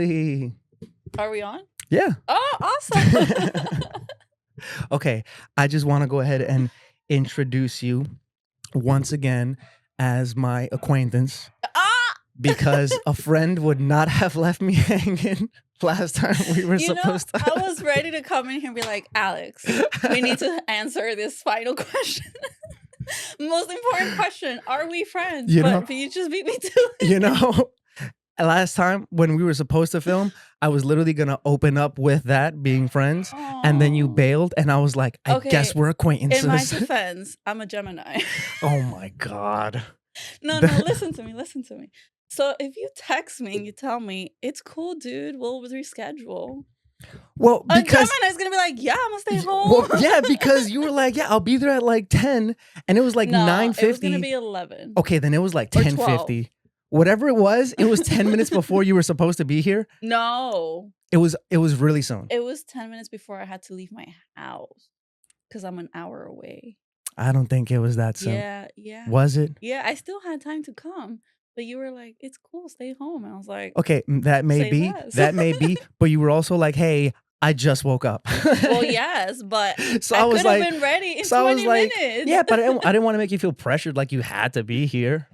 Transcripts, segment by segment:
Natali. Are we on? Yeah. Oh, awesome. Okay. I just want to go ahead and introduce you once again as my acquaintance because a friend would not have left me hanging last time we were supposed to. I was ready to come in here and be like, Alex, we need to answer this final question. Most important question. Are we friends? But you just beat me to it. Last time when we were supposed to film, I was literally going to open up with that being friends. Aww. And then you bailed. And I was like, I guess we're acquaintances. In my defense, I'm a Gemini. Oh my God. No, listen to me. So if you text me and you tell me, it's cool, dude, we'll reschedule. Well, because Gemini's gonna be like, yeah, I'm gonna stay home. Well, yeah, because you were like, yeah, I'll be there at like 10, and it was like 9:50. It was gonna be 11. Okay, then it was like 10:50. Whatever it was 10 minutes before you were supposed to be here. No, it was really soon. It was 10 minutes before I had to leave my house because I'm an hour away. I don't think it was that soon. Yeah. Was it? Yeah, I still had time to come. But you were like, it's cool, stay home. And I was like, okay, that may be. That may be. But you were also like, hey, I just woke up. Well, yes, but so I could have been ready in 20 minutes. Yeah, but I didn't want to make you feel pressured like you had to be here.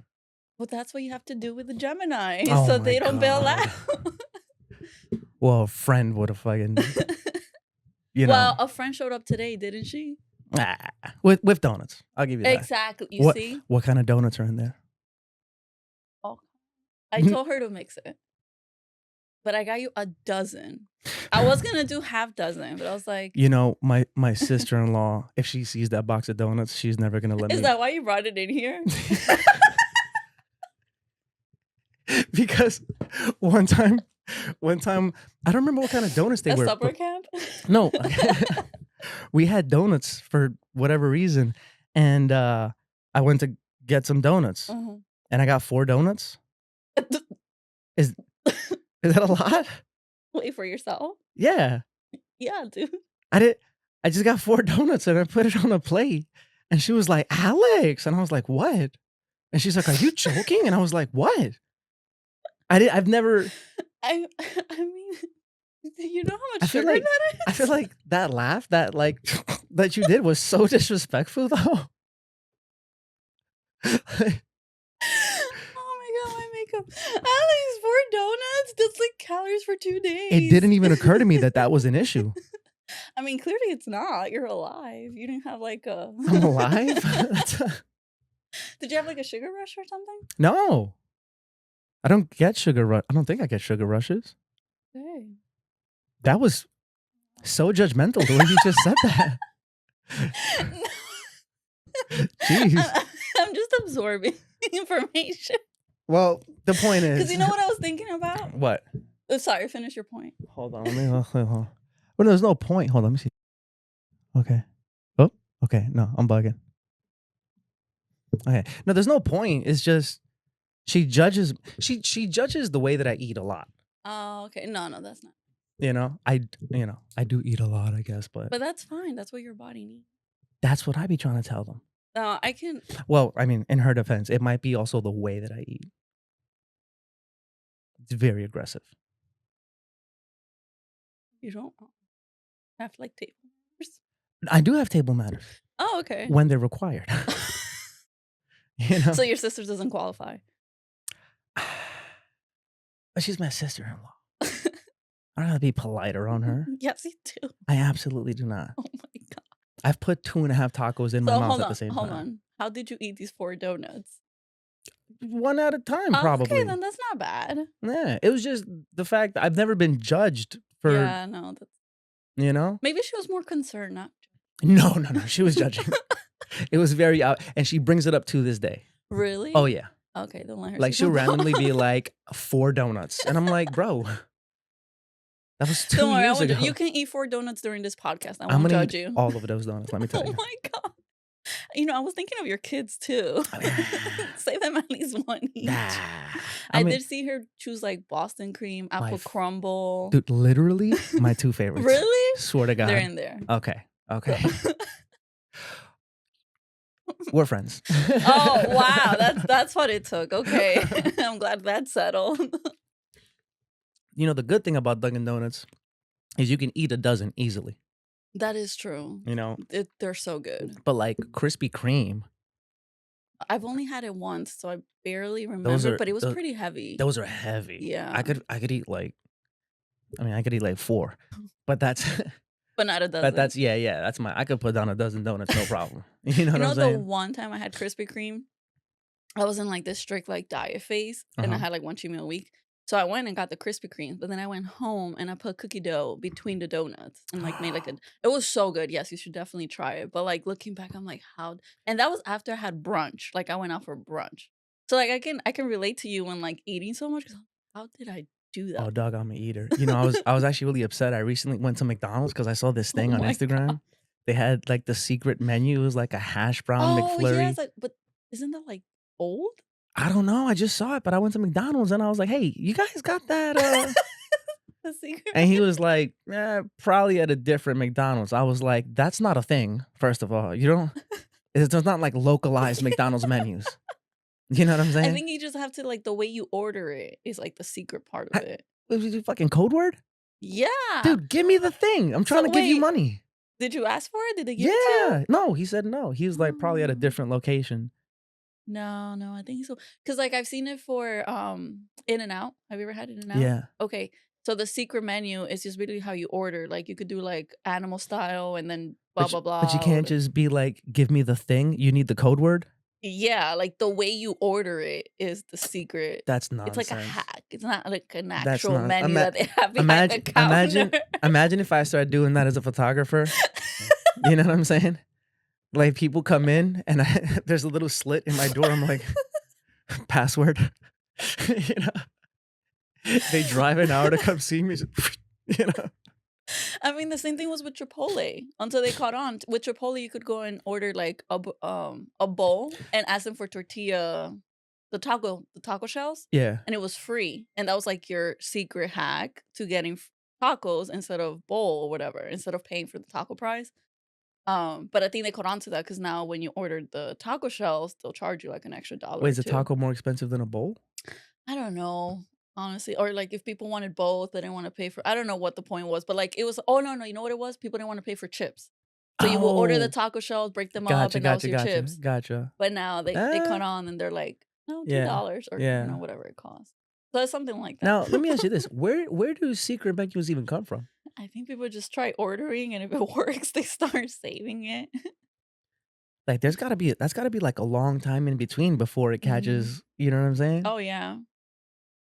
Well, that's what you have to do with the Gemini. So they don't bail out. Well, a friend would have fucking, Well, a friend showed up today, didn't she? With donuts. I'll give you that. Exactly. You see? What kind of donuts are in there? I told her to mix it, but I got you a dozen. I was gonna do half dozen, but I was like, my sister-in-law, if she sees that box of donuts, she's never gonna let me. Is that why you brought it in here? Because one time, I don't remember what kind of donuts they were. Supper camp? No, we had donuts for whatever reason, and I went to get some donuts, and I got 4 donuts. Is that a lot? Wait, for yourself? Yeah. Yeah, dude. I just got 4 donuts and I put it on a plate. And she was like, Alex. And I was like, what? And she's like, are you joking? And I was like, what? I've never. I mean, you know how much sugar that is? I feel like that laugh that you did was so disrespectful though. Alex, 4 donuts? That's like calories for 2 days. It didn't even occur to me that was an issue. I mean, clearly it's not. You're alive. You didn't have like a... I'm alive? Did you have like a sugar rush or something? No. I don't get sugar rush. I don't think I get sugar rushes. Hey. That was so judgmental the way you just said that. Jeez. I'm just absorbing information. Well, the point is... Because you know what I was thinking about? What? Oh, sorry, finish your point. Hold on. Hold on. Well, there's no point. Hold on, let me see. Okay. Oh, okay. No, I'm bugging. Okay. No, there's no point. It's just she judges the way that I eat a lot. Oh, okay. No, that's not. I do eat a lot, I guess, but that's fine. That's what your body needs. That's what I be trying to tell them. No, I can. Well, I mean, in her defense, it might be also the way that I eat. It's very aggressive. You don't have like table manners? I do have table manners. Oh, okay. When they're required. So your sister doesn't qualify? But she's my sister-in-law. I don't have to be polite around her. Yes, you do. I absolutely do not. Oh my God. I've put 2.5 tacos in my mouth at the same time. Hold on. How did you eat these 4 donuts? One at a time, probably. Okay, then that's not bad. Yeah, it was just the fact that I've never been judged for. Yeah, no. Maybe she was more concerned, not. No. She was judging. It was very out, and she brings it up to this day. Really? Oh yeah. Okay, then let her. Like she'll randomly be like 4 donuts, and I'm like, bro. That was 2 years ago. You can eat 4 donuts during this podcast. I won't judge you. All of those donuts, let me tell you. Oh my God. I was thinking of your kids too. Save them at least 1 each. I did see her choose like Boston cream, apple crumble. Dude, literally my 2 favorites. Really? Swear to God. They're in there. Okay. We're friends. Oh, wow. That's what it took. Okay. I'm glad that's settled. You know, the good thing about Dunkin' Donuts is you can eat a dozen easily. That is true. You know, they're so good. but like Krispy Kreme, I've only had it once, so I barely remember. But it was pretty heavy. Those are heavy. Yeah, I could eat like, I could eat like 4, but that's. But not a dozen. But that's that's I could put down a dozen donuts, no problem. You know what I'm saying? The one time I had Krispy Kreme, I was in like this strict like diet phase, and I had like 1 cheat meal a week. So I went and got the Krispy Kreme, but then I went home and I put cookie dough between the donuts and like made like it was so good. Yes, you should definitely try it. But like looking back, I'm like, how? And that was after I had brunch. Like I went out for brunch. So like I can relate to you when like eating so much. 'Cause how did I do that? Oh, dog, I'm an eater. You know, I was actually really upset. I recently went to McDonald's because I saw this thing on Instagram. God. They had like the secret menu. It was like a hash brown McFlurry. Yes, like, but isn't that like old? I don't know. I just saw it, but I went to McDonald's and I was like, "Hey, you guys got that?" The secret. And he was like, "Probably at a different McDonald's." I was like, "That's not a thing. First of all, you don't. It's not like localized McDonald's menus." You know what I'm saying? I think you just have to like the way you order it is like the secret part of it. Was it fucking code word? Yeah, dude, give me the thing. I'm trying to give you money. Did you ask for it? Did they give it to you? No, he said no. He was like probably at a different location. No, I think so. Because like I've seen it for In-N-Out. Have you ever had In-N-Out? Yeah. Okay. So the secret menu is just really how you order. Like you could do like animal style and then blah blah blah. But you can't just be like, give me the thing. You need the code word. Yeah, like the way you order it is the secret. That's nonsense. It's like a hack. It's not like an actual menu that they have behind imagine, the counter. Imagine if I started doing that as a photographer. You know what I'm saying? Like people come in and there's a little slit in my door. I'm like, password. You know, they drive an hour to come see me. You know. I mean, the same thing was with Chipotle until they caught on. With Chipotle, you could go and order like a bowl and ask them for tortilla, the taco shells. Yeah. And it was free. And that was like your secret hack to getting tacos instead of bowl or whatever, instead of paying for the taco price. But I think they caught on to that because now when you order the taco shells, they'll charge you like an extra $1. Wait, is a taco more expensive than a bowl? I don't know. Honestly, or like if people wanted both, they didn't want to pay for. I don't know what the point was, but like it was. Oh no, you know what it was? People didn't want to pay for chips, so you will order the taco shells, break them up, and that was your chips. Gotcha. But now they caught on, and they're like, no, $2 or whatever it costs. So it's something like that. Now let me ask you this: where do secret menus even come from? I think people just try ordering, and if it works, they start saving it. Like that's gotta be like a long time in between before it catches. You know what I'm saying? Oh yeah.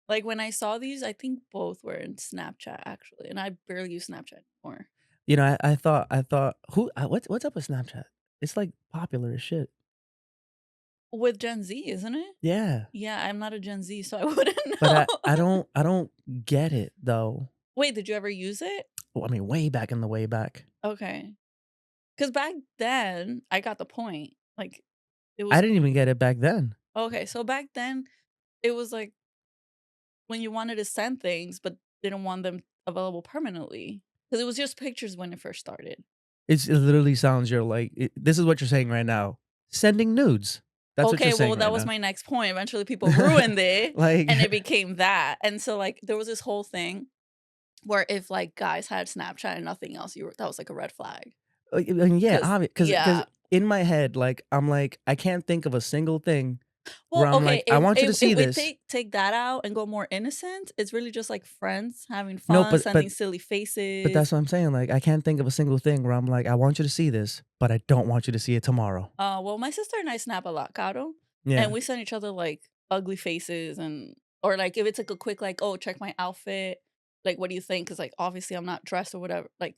Like when I saw these, I think both were in Snapchat actually, and I barely use Snapchat anymore. You know, I thought what's up with Snapchat? It's like popular as shit. With Gen Z, isn't it? Yeah. Yeah, I'm not a Gen Z, so I wouldn't know. But I don't get it though. Wait, did you ever use it? Well, I mean, way back in the way back. Okay. Because back then, I got the point. Like, it was. I didn't even get it back then. Okay, so back then, it was like when you wanted to send things, but didn't want them available permanently. Because it was just pictures when it first started. It literally sounds this is what you're saying right now. Sending nudes. That's okay, well, that was my next point. Eventually, people ruined it, and it became that. And so, like, there was this whole thing where if like guys had Snapchat and nothing else, that was like a red flag. Yeah, obviously, because in my head, like I'm like I can't think of a single thing. Well, where I'm like, I want you to see this. Take that out and go more innocent. It's really just like friends having fun, sending silly faces. But that's what I'm saying. Like, I can't think of a single thing where I'm like, I want you to see this, but I don't want you to see it tomorrow. Well, my sister and I snap a lot, Caro. Yeah. And we send each other like ugly faces or like if it's like a quick like, oh, check my outfit. Like, what do you think? Because like obviously I'm not dressed or whatever, like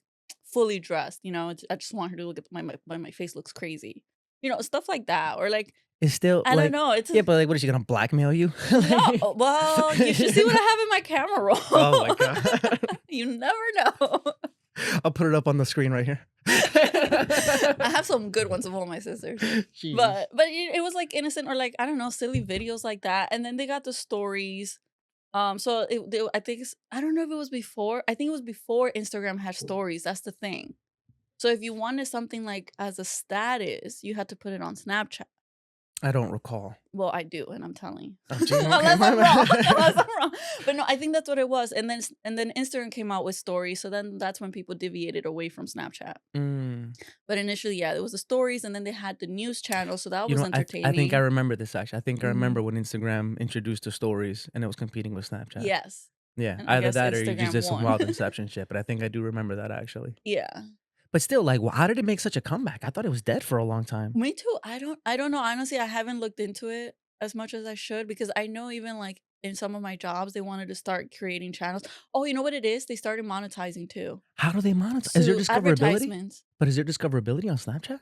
fully dressed. You know, I just want her to look at my face looks crazy. You know, stuff like that, or like. It's still. I don't know. But like, what is she gonna blackmail you? No. Well, you should see what I have in my camera roll. Oh my god. You never know. I'll put it up on the screen right here. I have some good ones of all my sisters. Jeez. But it was like innocent or like I don't know, silly videos like that. And then they got the stories. So I think I don't know if it was before. I think it was before Instagram had stories. That's the thing. So if you wanted something like as a status, you had to put it on Snapchat. I don't recall. Well, I do, and I'm telling you. Oh, gee, okay, Unless my I'm wrong. bad. Unless I'm wrong. But no, I think that's what it was. And then Instagram came out with stories. So then that's when people deviated away from Snapchat. Mm. But initially, yeah, there was the stories, and then they had the news channel. So that was I entertaining. think I remember this actually. I think I Mhm. remember when Instagram introduced the stories and it was competing with Snapchat. Yes. Yeah, And I either guess that or you Instagram just did some won. wild Inception shit. But I think I do remember that actually. Yeah. But still, like, how did it make such a comeback? I thought it was dead for a long time. Me too. I don't know. Honestly, I haven't looked into it as much as I should because I know even like in some of my jobs they wanted to start creating channels. Oh, you know what it is? They started monetizing too. How do they monetize? Is there So discoverability? advertisements. But is there discoverability on Snapchat?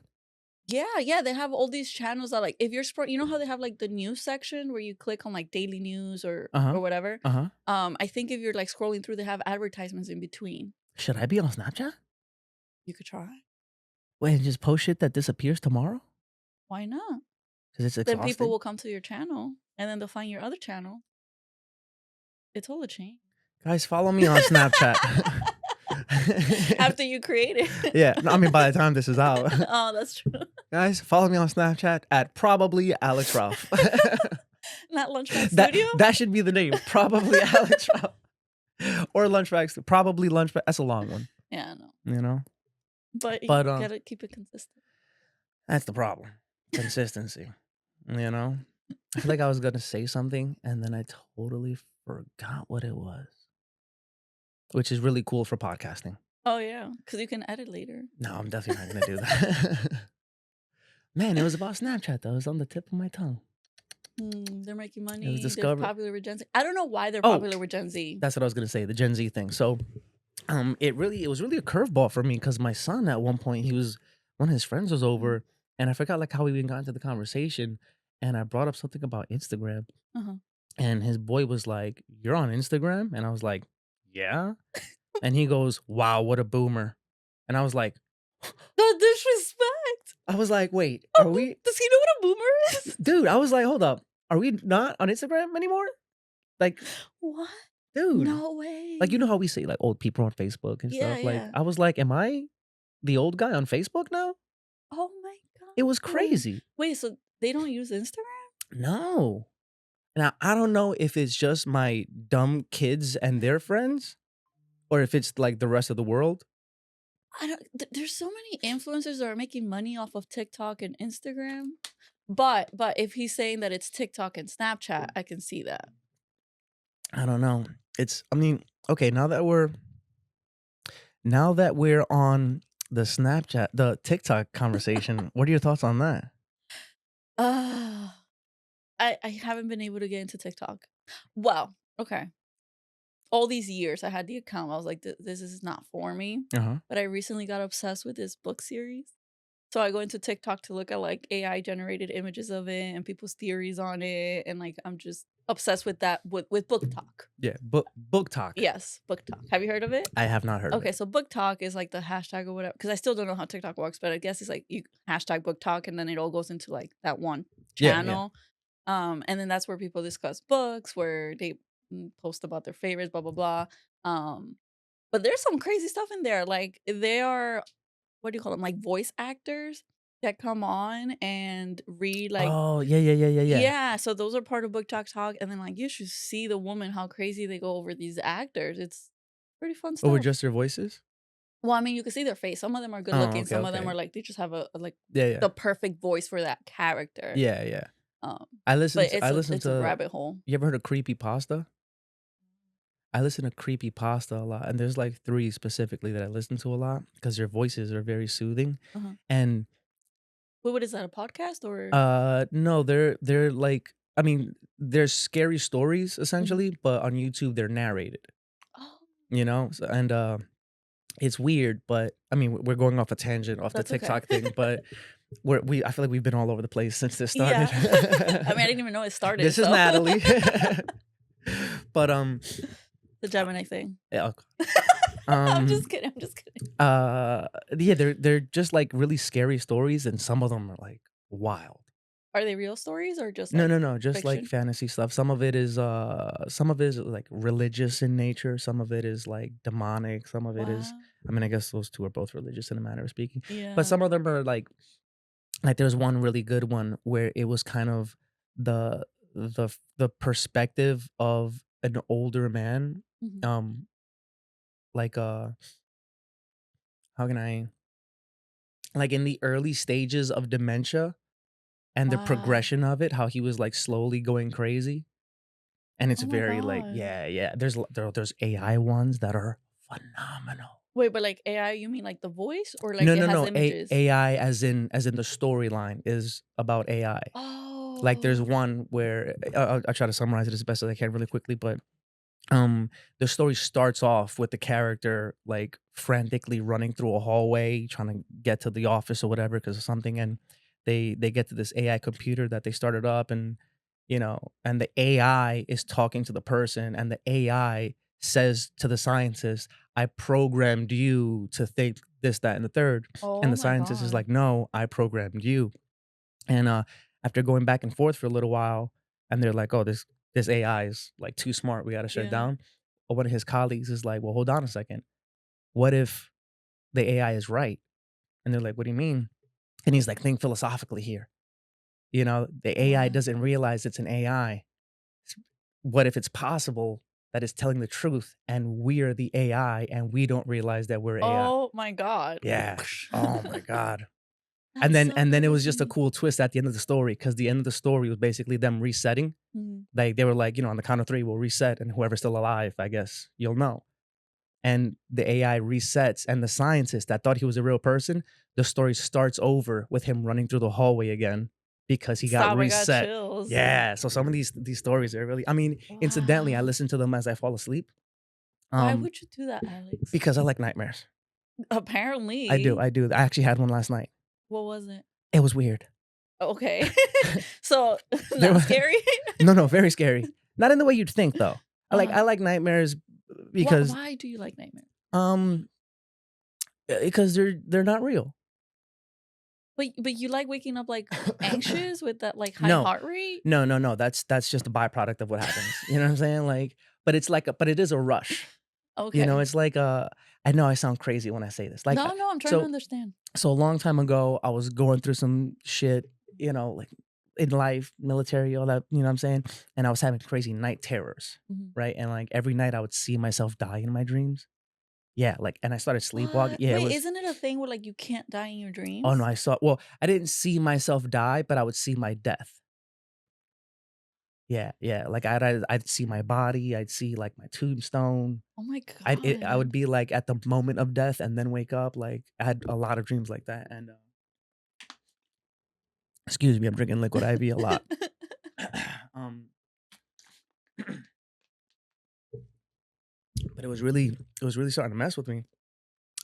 Yeah, they have all these channels that like if you're you know how they have like the news section where you click on like daily news or whatever. I think if you're like scrolling through, they have advertisements in between. Should I be on Snapchat? You could try. Wait, and just post shit that disappears tomorrow? Why not? Because it's Then exhausting. people will come to your channel and then they'll find your other channel. It's all a chain. Guys, follow me on Snapchat. After you create it. Yeah, no, I mean by the time this is out. Oh, that's true. Guys, follow me on Snapchat at probably Alex Ralph. Not LunchBag Studio? That should be the name. Probably Alex Ralph. Or LunchBag. Probably LunchBag. That's a long one. Yeah, I know. You know? But you gotta keep it consistent. That's the problem. Consistency. You know? I feel like I was gonna say something and then I totally forgot what it was. Which is really cool for podcasting. Oh yeah, because you can edit later. No, I'm definitely not gonna do that. Man, it was about Snapchat though. It was on the tip of my tongue. They're making money. It was They're discovered. popular with Gen Z. I don't know why they're popular with Gen Z. That's what I was gonna say. The Gen Z thing. So, it was really a curveball for me because my son at one point one of his friends was over and I forgot like how we even got into the conversation and I brought up something about Instagram and his boy was like, "You're on Instagram?" And I was like, "Yeah." And he goes, "Wow, what a boomer." And I was like, the disrespect. I was like, wait, are we? Does he know what a boomer is? Dude, I was like, hold up. Are we not on Instagram anymore? Like, what? Dude. No way. Like, you know how we say like old people on Facebook and stuff? Like, I was like, am I the old guy on Facebook now? Oh my God. It was crazy. Wait, so they don't use Instagram? No. Now, I don't know if it's just my dumb kids and their friends or if it's like the rest of the world. There's so many influencers that are making money off of TikTok and Instagram. But if he's saying that it's TikTok and Snapchat, I can see that. I don't know. Okay, now that we're on the Snapchat, the TikTok conversation, what are your thoughts on that? I haven't been able to get into TikTok. Well, okay. All these years I had the account. I was like, this is not for me. But I recently got obsessed with this book series. So I go into TikTok to look at like AI generated images of it and people's theories on it. And like, I'm just obsessed with that, with Book Talk. Yeah, book Talk. Yes, Book Talk. Have you heard of it? I have not heard of it. Okay, so Book Talk is like the hashtag or whatever. Because I still don't know how TikTok works, but I guess it's like you hashtag Book Talk and then it all goes into like that one channel. Yeah. And then that's where people discuss books, where they post about their favorites, blah, blah, blah. But there's some crazy stuff in there. Like they are, what do you call them? Like voice actors that come on and read like. Oh, yeah. Yeah, so those are part of Book Talk. And then like you should see the woman, how crazy they go over these actors. It's pretty fun stuff. Over just their voices? Well, I mean, you can see their face. Some of them are good looking. Some of them are like, they just have the perfect voice for that character. Yeah. I listen to a rabbit hole. You ever heard of creepypasta? I listen to creepypasta a lot, and there's like 3 specifically that I listen to a lot because their voices are very soothing. And what is that, a podcast or? No, they're like, I mean, they're scary stories essentially, but on YouTube they're narrated. Oh. You know, and it's weird, but I mean, we're going off a tangent off the TikTok thing, but I feel like we've been all over the place since this started. Yeah. I mean, I didn't even know it started. This is Natali. But the Gemini thing. Yeah. I'm just kidding. Yeah, they're just like really scary stories, and some of them are like wild. Are they real stories or just like, no, just fiction? Like fantasy stuff. Some of it is like religious in nature. Some of it is like demonic. Some of it is, I mean, I guess those 2 are both religious in a manner of speaking. Yeah. But some of them are like like there's one really good one where it was kind of the perspective of an older man, Mhm. um like how can I, like in the early stages of dementia and the Wow. progression of it, how he was like slowly going crazy. And it's Oh my very like, god. yeah. There's AI ones that are phenomenal. Wait, but like AI, you mean like the voice or like No, it no, has no. images? AI as in the storyline is about AI. Like there's Oh. one where I'll try to summarize it as best as I can really quickly, but the story starts off with the character like frantically running through a hallway trying to get to the office or whatever because of something, and they get to this AI computer that they started up, and and the AI is talking to the person, and the AI says to the scientist, I programmed you to think this, that, and the third. And Oh the my scientist is god. like, no, I programmed you. And after going back and forth for a little while, and they're like, "Oh, this AI is like too smart. We got to shut it Yeah. down." But one of his colleagues is like, "Well, hold on a second. What if the AI is right?" And they're like, "What do you mean?" And he's like, "Think philosophically here. The AI What? doesn't realize it's an AI. What if it's possible that it's telling the truth, and we're the AI, and we don't realize that we're AI?" Oh my god. Yeah. Oh my god. And That's then so and then it was just a crazy. cool twist at the end of the story, because the end of the story was basically them resetting. Mhm. Like, they were like, on the count of 3, we'll reset, and whoever's still alive, I guess, you'll know. And the AI resets, and the scientist that thought he was a real person, the story starts over with him running through the hallway again because he got Stop, I got reset. chills. Yeah, so some of these stories are really, I mean, incidentally, I Wow. listen to them as I fall asleep, Why um, would you do that, Alex? because I like nightmares. I do, Apparently. I do. I actually had one last night. What was it? It was weird. Okay. So, There not were scary? no, very scary. Not in the way you'd think, though. I Uh-huh. like nightmares Why because, why do you like nightmares? um, because they're not real. But you like waking up, like, anxious with that, like, high No. heart rate? No, that's just a byproduct of what happens. You know what I'm saying? Like, but it's like but it is a rush. Okay. It's like I know I sound crazy when I say this. Like, No, no, I'm trying to so understand. so a long time ago, I was going through some shit, like in life, military, all that, you know what I'm saying? And I was having crazy night terrors, Mhm. right? And like every night I would see myself die in my dreams. Yeah, like, and I started sleepwalking. What? Yeah, it Wait, was. isn't it a thing where, like, you can't die in your Oh no, dreams? I saw. Well, I didn't see myself die, but I would see my death. Yeah, yeah. Like I'd see my body, I'd see like my tombstone. Oh my I would god. be like at the moment of death and then wake up. Like, I had a lot of dreams like that. And excuse me, I'm drinking liquid IV a lot. um, but it was really starting to mess with me.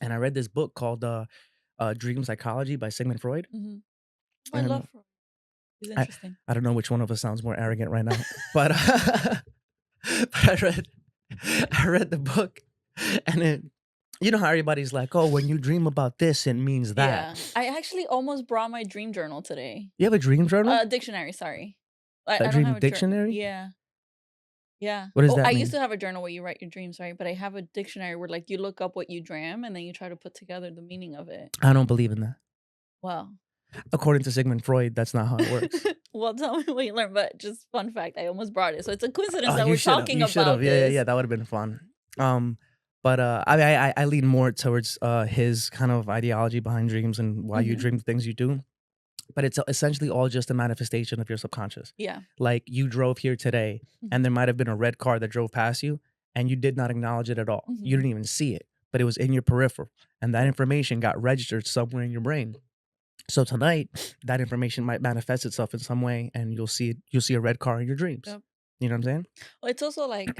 And I read this book called Dream Psychology by Sigmund Freud. Mhm. I And love Freud. He's I interesting. I don't know which one of us sounds more arrogant right now, but but I read the book, and it, how everybody's like, oh, when you dream about this, it means that. Yeah. I actually almost brought my dream journal today. You have a dream journal? Dictionary, sorry. A I don't have dream a dictionary? yeah. Yeah. What does Oh, that I used mean? to have a journal where you write your dreams, right? But I have a dictionary where, like, you look up what you dream and then you try to put together the meaning of it. I don't believe in that. Wow. According to Sigmund Freud, that's not how it works. Well, tell me what you learned, but just fun fact, I almost brought it. So it's a coincidence Oh, that you we're should have. talking You should have. about Yeah, yeah, this. yeah. That would have been fun. But I mean, I lean more towards his kind of ideology behind dreams and why you Mhm. dream the things you do. But it's essentially all just a manifestation of your subconscious. Yeah. Like, you drove here today, and Mhm. there might have been a red car that drove past you, and you did not acknowledge it at all. You Mhm. didn't even see it, but it was in your peripheral, and that information got registered somewhere in your brain. So tonight, that information might manifest itself in some way, and you'll see a red car in your dreams. Yep. You know what I'm saying? Well, it's also like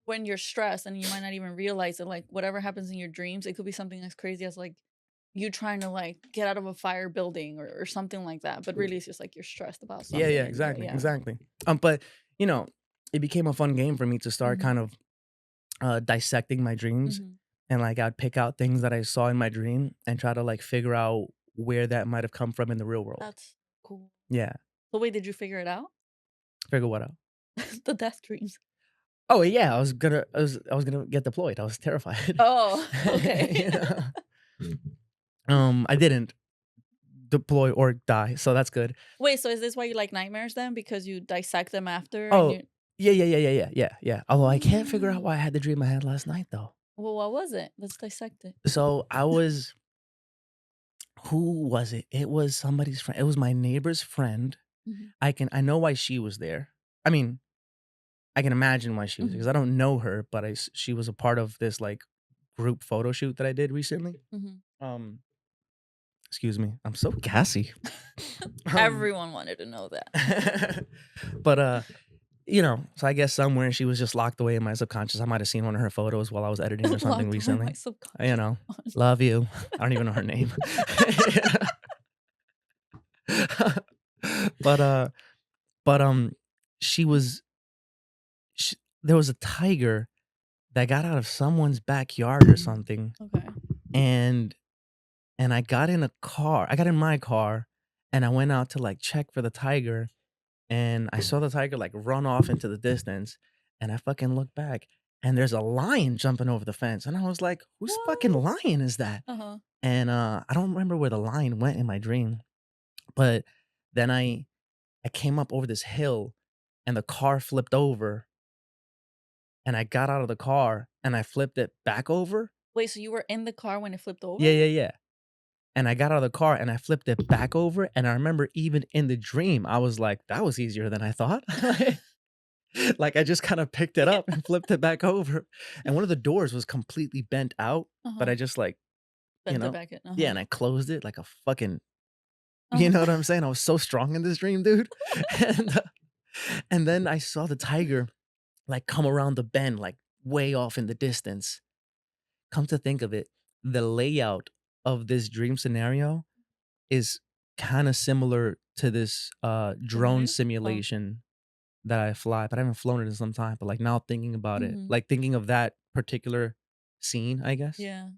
when you're stressed and you might not even realize it, like whatever happens in your dreams, it could be something as crazy as like you trying to like get out of a fire building or something like that. But really it's just like you're stressed about Yeah, something yeah, and you're exactly, yeah. exactly. But it became a fun game for me to start Mhm. kind of dissecting my dreams, Mhm. and like I'd pick out things that I saw in my dream and try to like figure out where that might have come from in the real world. That's cool. Yeah, So wait, did you figure it out? figure what out. The death dreams. Oh yeah, I was gonna get deployed. I was terrified. Oh, okay. I didn't. deploy or die. So that's good. Wait, so is this why you like nightmares then? Because you dissect them after and Oh, you. yeah. Although I can't figure out Oh. why I had the dream I had last night though. Well, what was it? Let's dissect it. So I was, who was it? It was somebody's friend. It was my neighbor's friend. Mhm. I know why she was there. I mean, I can imagine why she was there because I don't know her, but she was a part of this like group photo shoot that I did recently. Mhm. Um, excuse me, I'm so gassy. Everyone wanted to know that. But so I guess somewhere she was just locked away in my subconscious. I might have seen one of her photos while I was editing or something Locked away in my recently. subconscious. Love you. I don't even know her name. but she was there was a tiger that got out of someone's backyard or something, Okay. and I got in a car. I got in my car, and I went out to like check for the tiger, and I saw the tiger like run off into the distance, and I fucking looked back, and there's a lion jumping over the fence, and I was like, "Whose fucking What? lion is that?" Uh-huh. And I don't remember where the lion went in my dream, but then I came up over this hill, and the car flipped over, and I got out of the car, and I flipped it back over. Wait, so you were in the car when it flipped over? Yeah. And I got out of the car and I flipped it back over. And I remember even in the dream, I was like, that was easier than I thought. Like I just kind of picked it up and flipped it back over. And one of the doors was completely bent out, but Uh-huh. I just like, Bent it back in. yeah, Uh-huh. and I closed it like a fucking, you Uh-huh. know what I'm saying? I was so strong in this dream, dude. and, uh, and then I saw the tiger like come around the bend, like way off in the distance. Come to think of it, the layout of this dream scenario is kind of similar to this drone Simulator? Oh. simulation that I fly, but I haven't flown it in some time. But like now thinking about it, Mhm. like thinking of that particular scene, I guess Yeah.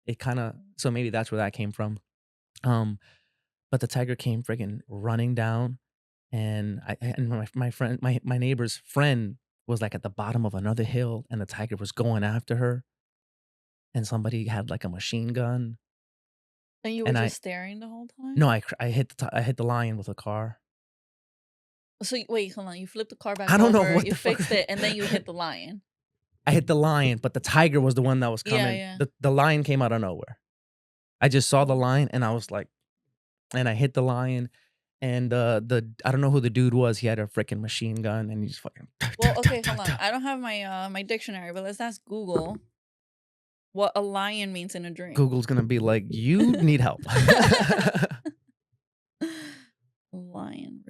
it kind of, so maybe that's where that came from. Um, but the tiger came friggin' running down, and my friend, my neighbor's friend was like at the bottom of another hill, and the tiger was going after her, and somebody had like a machine gun, And you were and just staring the whole time? no, I hit I hit the lion with a car. So wait, hold on. You flipped the car back I don't know over, what you the fuck. fixed it, and then you hit the lion. I hit the lion, but the tiger was the one that was Yeah, coming. yeah. The lion came out of nowhere. I just saw the Oh. lion and I was like, and I hit the lion, and I don't know who the dude was. He had a freaking machine gun and he just fucking. Well, okay, hold on. I don't have my my dictionary, but let's ask Google what a lion means in a dream. Google's gonna be like, you need help. Lion.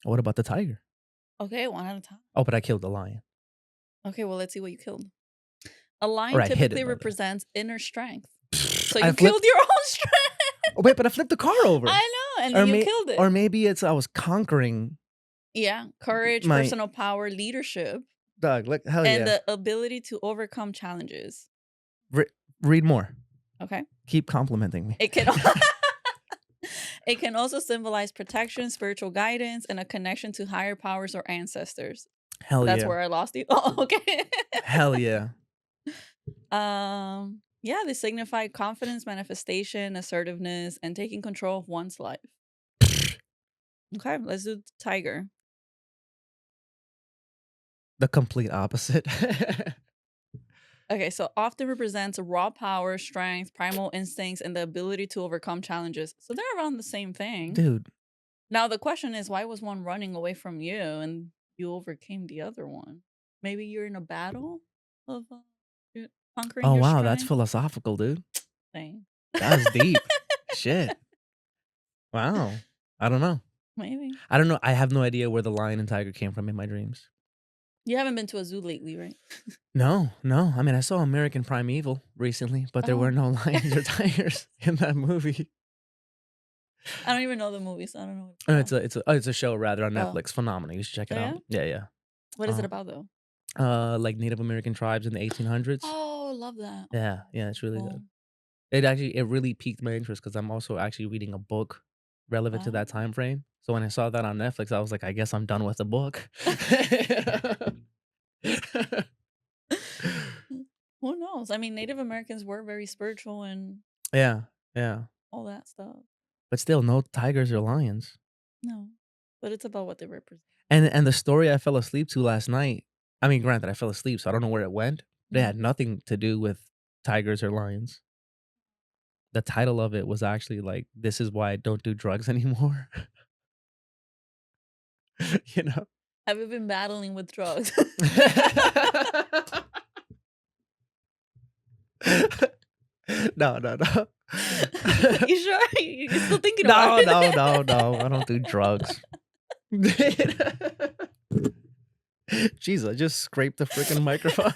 What about the tiger? Okay, one at a time. Oh, but I killed the lion. Okay, well, let's see what you killed. A Or lion I hit it, typically rather. represents inner strength. So I you flipped. killed your own strength. Oh, wait, but I flipped the car over. I know, and then you killed it. Or maybe it's I was conquering. Yeah, courage, My personal power, leadership, dog. Like hell and yeah. the ability to overcome challenges. Read more. Okay. Keep complimenting me. It can it can also symbolize protection, spiritual guidance, and a connection to higher powers or ancestors. Hell That's yeah. where I lost you. Oh, okay. Hell yeah. Yeah, they signify confidence, manifestation, assertiveness, and taking control of one's life. Okay, let's do tiger. The complete opposite. Okay, so often represents raw power, strength, primal instincts, and the ability to overcome challenges. So they're around the same thing. Dude. Now the question is, why was one running away from you and you overcame the other one? Maybe you're in a battle of conquering Oh your wow, that's strength. philosophical, dude. Thing. That was deep. Shit. Wow. I don't know. Maybe. I don't know. I have no idea where the lion and tiger came from in my dreams. You haven't been to a zoo lately, right? No. I mean, I saw American Primeval recently, but there were no lions or tigers in that movie. I don't even know the movie, so I don't know. What It's a show rather on Netflix. Phenomenal. You should check it out. Yeah. What is it about though? Like Native American tribes in the 1800s. Oh, love that. Yeah, it's really good. It really piqued my interest because I'm also actually reading a book relevant to that time frame. So when I saw that on Netflix, I was like, I guess I'm done with the book. Who knows? I mean, Native Americans were very spiritual and Yeah. all that stuff. But still, no tigers or lions. No, but it's about what they represent. And the story I fell asleep to last night, I mean, granted, I fell asleep, so I don't know where it went. But it had nothing to do with tigers or lions. The title of it was actually like, "This is why I don't do drugs anymore." You know? Have you been battling with drugs? No. You sure? You're still thinking about No. it? I don't do drugs. Jeez, I just scraped the freaking microphone.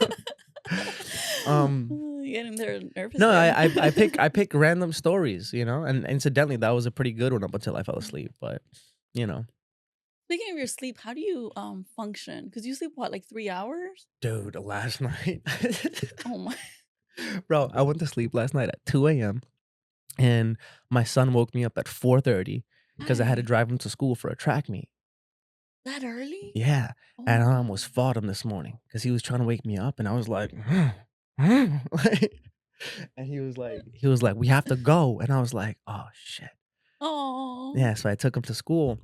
You're getting there nervous. No, there. I pick random stories, you know, and incidentally, that was a pretty good one up until I fell asleep. But you know, Speaking of your sleep, how do you function? Because you sleep what, like 3 hours? dude, last night, Oh my! bro, I went to sleep last night at 2 a.m. and my son woke me up at 4:30 because I had to Hey, drive him to school for a track meet. that early? Yeah, Oh and I my! almost fought him this morning because he was trying to wake me up, and I was like, like, and he was like, "We have to go," and I was like, "Oh shit." Oh. Yeah, so I took him to school,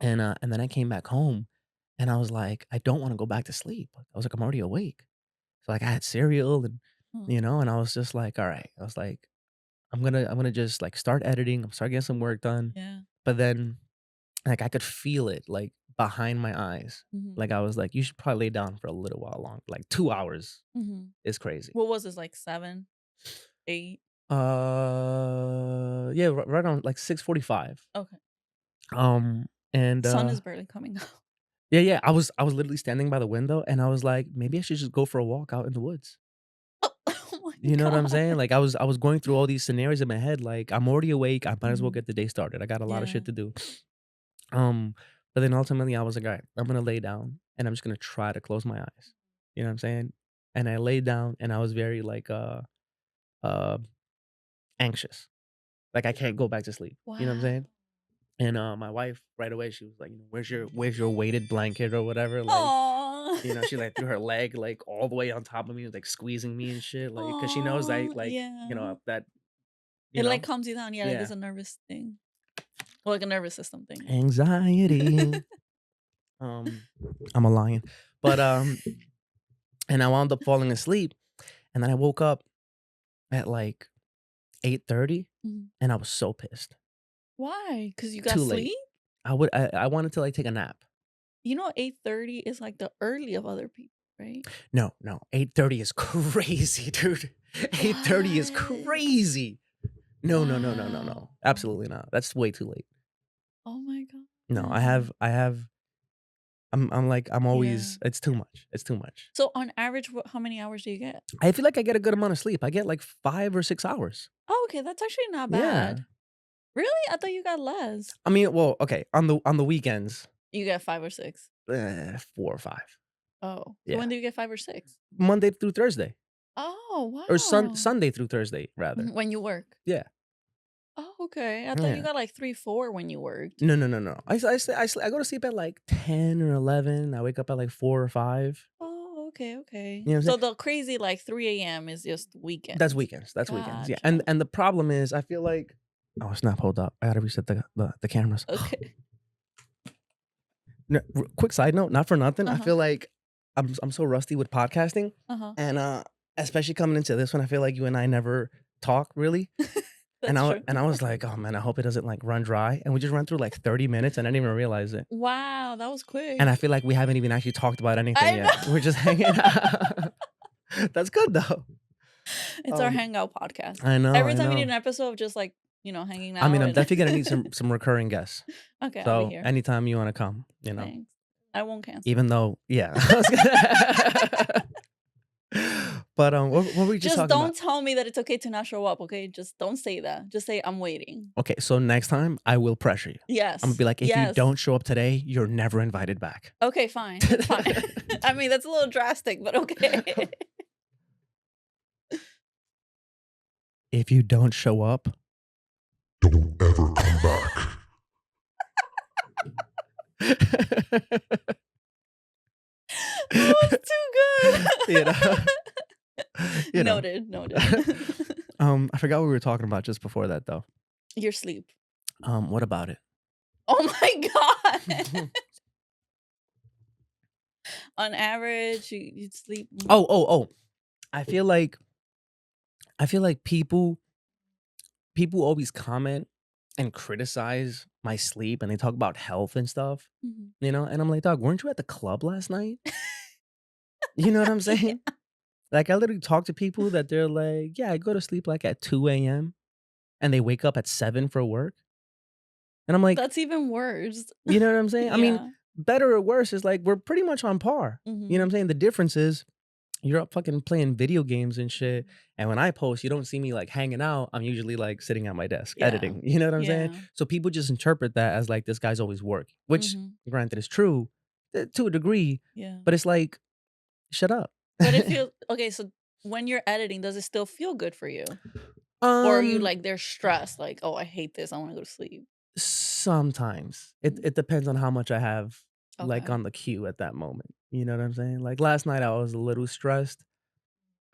and then I came back home, and I was like, "I don't want to go back to sleep." I was like, "I'm already awake." So like I had cereal and and I was just like, "All right." I was like, I'm gonna just like start editing. I'm start getting some work done. Yeah. But then like I could feel it like behind my eyes. Mm-hmm. Like I was like, you should probably lay down for a little while long. Like 2 hours Mm-hmm. is crazy. What was this, like 7, 8? Yeah, right on like 6:45. Okay. Um and Sun is barely coming out. yeah. I was literally standing by the window and I was like, maybe I should just go for a walk out in the woods. Oh my You know what I'm saying? God. Like I was going through all these scenarios in my head. Like I'm already awake. I might as well Mhm. get the day started. I got a lot of Yeah. shit to do. Um, but then ultimately I was like, all right, I'm gonna lay down and I'm just gonna try to close my eyes. You know what I'm saying? And I laid down and I was very like uh anxious. Like I can't go back to sleep. You know what I'm Wow. saying? And my wife right away, she was like, where's your weighted blanket or whatever? Like, Aw. she like threw her leg like all the way on top of me, like squeezing me and shit. Like, cause she knows I Aw, like, yeah. that, It like calms you down. Yeah, like yeah. it's a nervous thing. Or like a nervous system thing. Anxiety. I'm a lion. But and I wound up falling asleep. And then I woke up at like 8:30 Mhm. and I was so pissed. Why? Because you got Too late. sleep? I wanted to like take a nap. 8:30 is like the early of other people, right? No. 8:30 is crazy, dude. 8:30 is What? crazy. No. Wow. Absolutely not. That's way too late. Oh my No, God. I'm Yeah. always it's too much. It's too much. So on average, how many hours do you get? I feel like I get a good amount of sleep. I get like 5 or 6 hours. Oh, okay, that's actually not Yeah. bad. Really? I thought you got less. I mean, well, okay, on the weekends, You get 5 or 6. 4 or 5. Oh, so Yeah. when do you get 5 or 6? Monday through Thursday. Oh, Or wow. Sunday through Thursday, rather. When you work. Yeah. Oh, okay. I thought you Yeah. got like 3, 4 when you worked. No. I go to sleep at like 10 or 11. I wake up at like 4 or 5. Oh, okay. You know what I'm So saying? the crazy like 3 a.m. is just weekends. That's weekends. That's weekends. Yeah. Gotcha. And the problem is I feel like oh snap, hold up. I gotta reset the cameras. Okay. No, quick side note, not for nothing. I Uh-huh. feel like I'm so rusty with podcasting. Uh-huh. And especially coming into this one, I feel like you and I never talk really. That's true. And I was like, oh man, I hope it doesn't like run dry. And we just ran through like 30 minutes and I didn't even realize it. Wow, that was quick. And I feel like we haven't even actually talked about anything I yet. know. We're just hanging out. That's good though. It's our hangout podcast. I know. Every time you need an episode of just like, hanging out. I mean, I'm and- definitely gonna need some recurring guests. Okay, I'll So be here. anytime you want to come, Thanks. I won't cancel. even though, yeah. But what were we just talking don't about? tell me that it's okay to not show up, okay? Just don't say that. Just say I'm waiting. Okay, so next time I will pressure you. Yes. I'm gonna be like, if you Yes. don't show up today, you're never invited back. Okay, fine. That's fine. I mean, that's a little drastic, but okay. If you don't show up, don't ever come back. That was too good. You know. Noted. I forgot what we were talking about just before that though. Your sleep. What about it? Oh my God. On average, you'd sleep. Oh. I feel like people always comment and criticize my sleep, and they talk about health and stuff, Mhm. you know? And I'm like, dog, weren't you at the club last night? You know what I'm saying? Like, I literally talk to people that they're like, yeah, I go to sleep like at 2 a.m. and they wake up at 7 for work. And I'm like, That's even worse. you know what I'm saying? I mean, Yeah. better or worse is like, we're pretty much on par. You know what I'm Mhm. saying? The difference is you're up fucking playing video games and shit. And when I post, you don't see me like hanging out. I'm usually like sitting at my desk Yeah. editing. You know what I'm saying? Yeah. So people just interpret that as like this guy's always working, which Mhm. granted is true to a degree, Yeah. but it's like, shut up. But it feels okay. So when you're editing, does it still feel good for you? Or are you like they're stressed? Like, oh, I hate this. I want to go to sleep. Sometimes it depends on how much I have like Okay. on the queue at that moment. You know what I'm saying? Like last night I was a little stressed.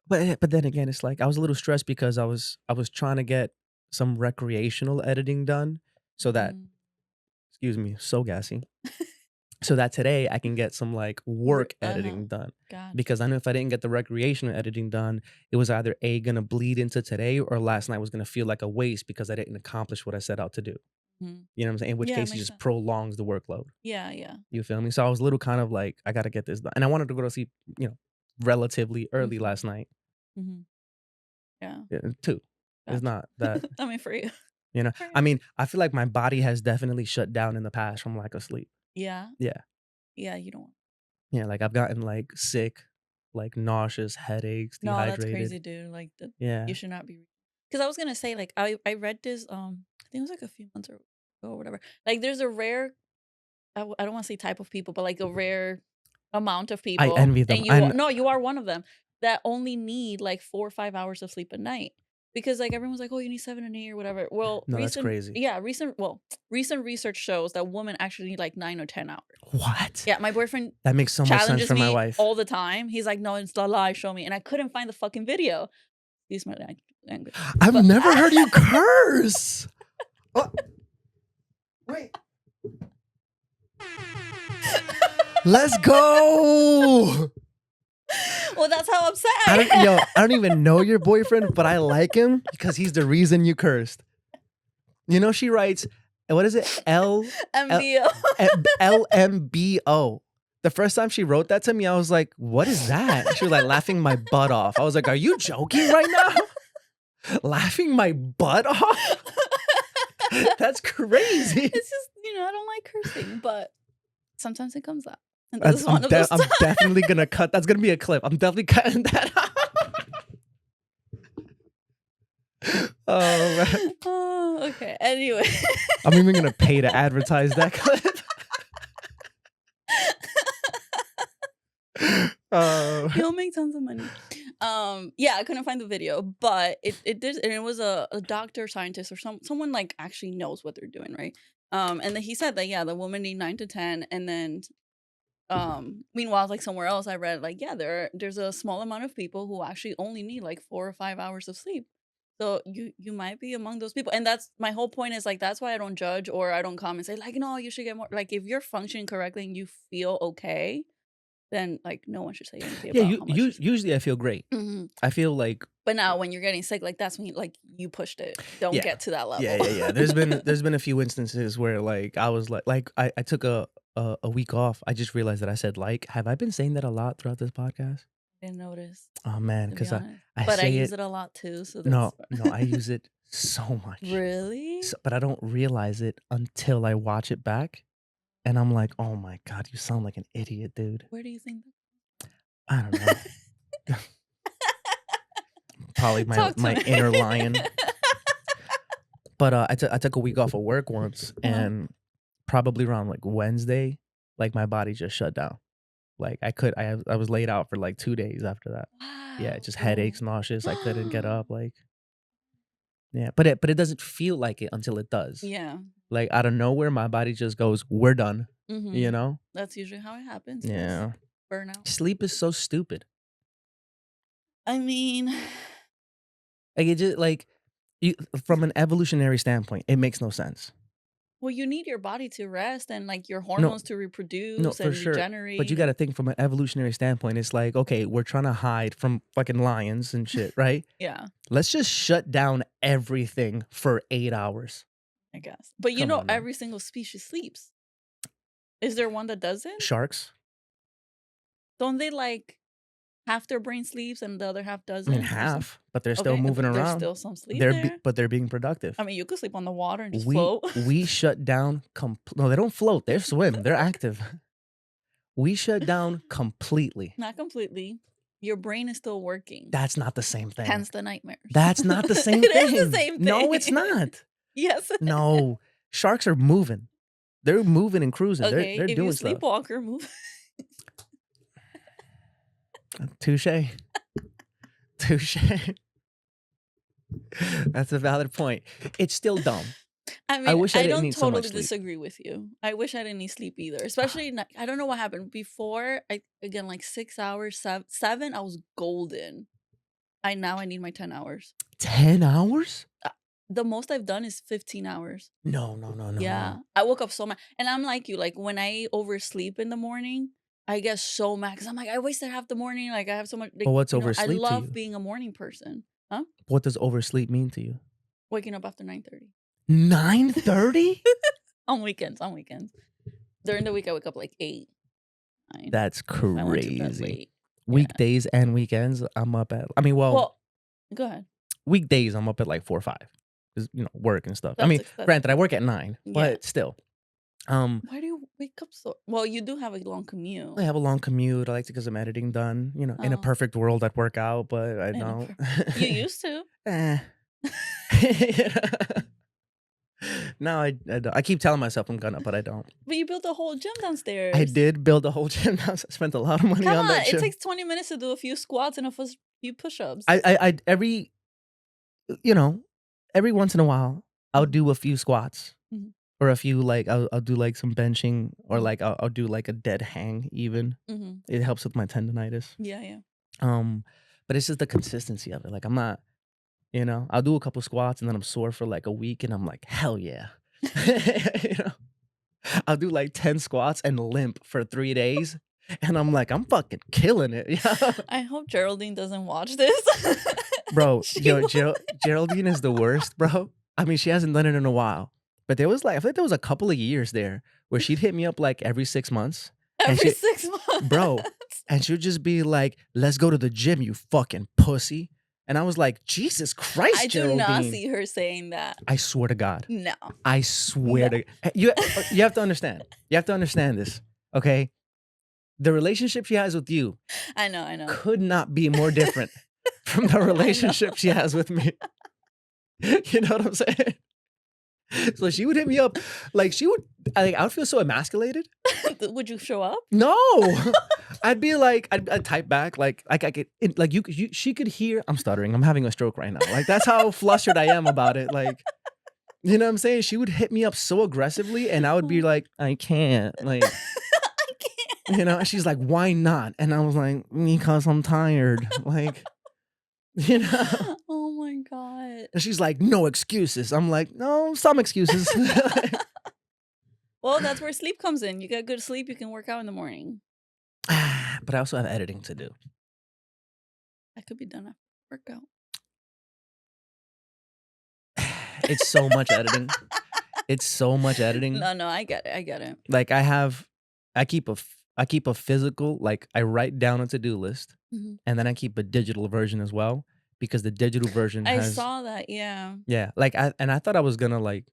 But then again, it's like I was a little stressed because I was trying to get some recreational editing done so that, Mm. excuse me, so gassy. So that today I can get some like work editing done. Gotcha. Because I know if I didn't get the recreational editing done, it was either gonna bleed into today or last night was gonna feel like a waste because I didn't accomplish what I set out to do. Mhm. You know what I'm saying? In which Yeah, case it makes just sense. prolongs the workload. Yeah, yeah. You feel me? So I was a little kind of like, I gotta get this done. And I wanted to go to sleep, relatively early Mhm. last night. Mhm. Yeah. 2. It's Gotcha. not that. I mean, for you. I Right. mean, I feel like my body has definitely shut down in the past from lack of sleep. Yeah. Yeah. Yeah, you don't want. Yeah, like I've gotten like sick, like nauseous, headaches, No, that's dehydrated. crazy, dude. Like Yeah. you should not be. Because I was gonna say, like, I read this. I think it was like a few months ago or whatever. Like, there's a rare. I don't want to say type of people, but like a rare amount of I people, envy them. and you are one of them that only need like 4 or 5 hours of sleep a night. Because like everyone's like, oh, you need 7 and 8 or whatever. Well, No, that's crazy. recent research shows that women actually need like 9 or 10 hours. What? Yeah, my boyfriend That makes so much sense challenges for my me wife. all the time. He's like, no, it's a lie. Show me, and I couldn't find the fucking video. Excuse my language. I've But- never heard you curse. Oh. Wait. Let's go. Well, that's how upset I don't even know your boyfriend, but I like him because he's the reason you cursed. You know, she writes, what is it? MBO. LMBO. The first time she wrote that to me, I was like, what is that? She was like laughing my butt off. I was like, are you joking right now? Laughing my butt off? That's crazy. It's just, I don't like cursing, but sometimes it comes out. And That's- this is one of those I'm times. definitely gonna cut. That's gonna be a clip. I'm definitely cutting that out. Oh man. Oh, okay. Anyway. I'm even gonna pay to advertise that clip. You'll make tons of money. Yeah, I couldn't find the video, but it did, and it was a doctor, scientist, or someone like actually knows what they're doing, right? And then he said that the woman need 9 to 10, and then meanwhile, like somewhere else I read like there's a small amount of people who actually only need like 4 or 5 hours of sleep. So you might be among those people, and that's my whole point. Is like that's why I don't judge or I don't come and say like, no, you should get more. Like if you're functioning correctly and you feel okay, then like no one should say anything about how much. Usually I feel great. Mhm. I feel like, But now when you're getting sick, like that's when you pushed it. Don't Yeah. get to that level. yeah. There's been a few instances where like I was like I took a week off. I just realized that I said like. Have I been saying that a lot throughout this podcast? I didn't notice. Oh man, To be because honest. I But I say use it a lot too. So No, that's I use it so much. Really? But I don't realize it until I watch it back, and I'm like, oh my god, you sound like an idiot, dude. Where do you think? I don't know. Probably Talk to my me. inner lion. But I took a week off of work once, Uh-huh. and probably around like Wednesday, like my body just shut down. Like I was laid out for like 2 days after that. Yeah, just headaches, nauseous. I couldn't get up. Like, yeah, but it doesn't feel like it until it does. Yeah. Like out of nowhere, my body just goes, "We're done." Mhm. You know? That's usually how it happens. yes. Yeah. Burnout. Sleep is so stupid. I mean, Like it just like from an evolutionary standpoint, it makes no sense. Well, you need your body to rest and like your No, hormones to no, reproduce for and sure. But regenerate. you got to And think from an evolutionary standpoint. It's like, okay, we're trying to hide from fucking lions and shit, right? yeah, Let's just shut down everything for 8 hours. I guess. But you Come know, on, man. every single species sleeps. Is there one that doesn't? Sharks. Don't they like half their brain sleeps and the other half I mean, doesn't? half, but they're still Okay, moving there's around. still some sleep They're there. but they're being productive. I mean, you could sleep on the water and just We float. we shut down. No, they don't float. They swim. They're active. We shut down completely. Not completely. Your brain is still working. That's not the same thing. Hence the nightmares. That's not the same It thing. is the same thing. No, it's not. Yes. No, sharks are moving. They're moving and cruising. Okay, They're if doing you stuff. sleepwalker, move. Touche. Touche. That's a valid point. It's still dumb. I mean, wish I didn't don't need so much totally sleep. disagree with you. I wish I didn't need sleep either. Especially, I don't know what happened before. Again, like 6 hours, seven. I was golden. Now I need my 10 hours. 10 hours? The most I've done is 15 hours. No. Yeah, I woke up so mad, and I'm like you. Like when I oversleep in the morning, I get so mad because I'm like, I wasted half the morning. Like I have so much. Like, But what's oversleep I to love you? being a morning person. Huh? What does oversleep mean to you? Waking up after 9:30 9:30? on weekends. During the week, I wake up like 8, 9. That's if I went to bed crazy. late. Weekdays and weekends, I'm up at. I mean, Well, go ahead. weekdays I'm up at like 4 or 5 because work and stuff. I That's mean, that's granted, I work at 9, Yeah. but still, Why do you wake up so? Well, you do have a long commute. I have a long commute. I like to get some editing done. In a Oh. perfect world, I'd work out, but I In a don't. You used to. Eh. No, I don't. I keep telling myself I'm gonna, but I don't. But you built a whole gym downstairs. I did build a whole gym. I spent a lot of money Come on on, that it gym. takes 20 minutes to do a few squats and a few push-ups. I every once in a while I'll do a few squats Mhm. or a few like I'll do like some benching or Mhm. like I'll do like a dead hang even. Mm-hmm. It helps with my tendonitis. Yeah. But it's just the consistency of it. Like I'm not, I'll do a couple squats and then I'm sore for like a week and I'm like, hell yeah. I'll do like 10 squats and limp for 3 days. And I'm like, I'm fucking killing it. I hope Geraldine doesn't watch this. Bro, She would. Geraldine is the worst, bro. I mean, she hasn't done it in a while. But there was like, I feel like there was a couple of years there where she'd hit me up like every 6 months. Every 6 months. Bro, and she'd just be like, let's go to the gym, you fucking pussy. And I was like, Jesus Christ, I do Geraldine. not see her saying that. I swear to God. No. I swear to you have to understand. You have to understand this, okay? The relationship she has with you I know. could not be more different from the relationship she has with me. You know what I'm saying? So she would hit me up like I would feel so emasculated. Would you show up? No. I'd be like, I'd type back like I could like she could hear I'm stuttering. I'm having a stroke right now. Like that's how flustered I am about it. Like, you know what I'm saying? She would hit me up so aggressively and I would be like, I can't. Like, I can't. and she's like, why not? And I was like, because I'm tired. Like, Oh my God. And she's like, no excuses. I'm like, no, some excuses. Well, that's where sleep comes in. You get good sleep, you can work out in the morning. But I also have editing to do. That could be done after workout. It's so much editing. It's so much editing. No, I get it. Like I keep a physical, like I write down a to-do list Mhm. and then I keep a digital version as well because the digital version I has saw that, yeah. Yeah, like I thought I was gonna like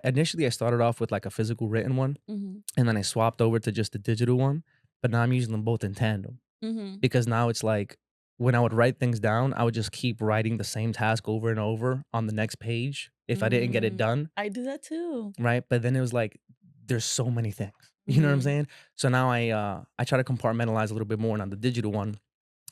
initially I started off with like a physical written one Mm-hmm. and then I swapped over to just the digital one, but now I'm using them both in tandem Mm-hmm. because now it's like when I would write things down, I would just keep writing the same task over and over on the next page if I didn't get it done, I do that too. right? But then it was like there's so many things. You know what I'm Mhm. saying? So now I try to compartmentalize a little bit more, and on the digital one,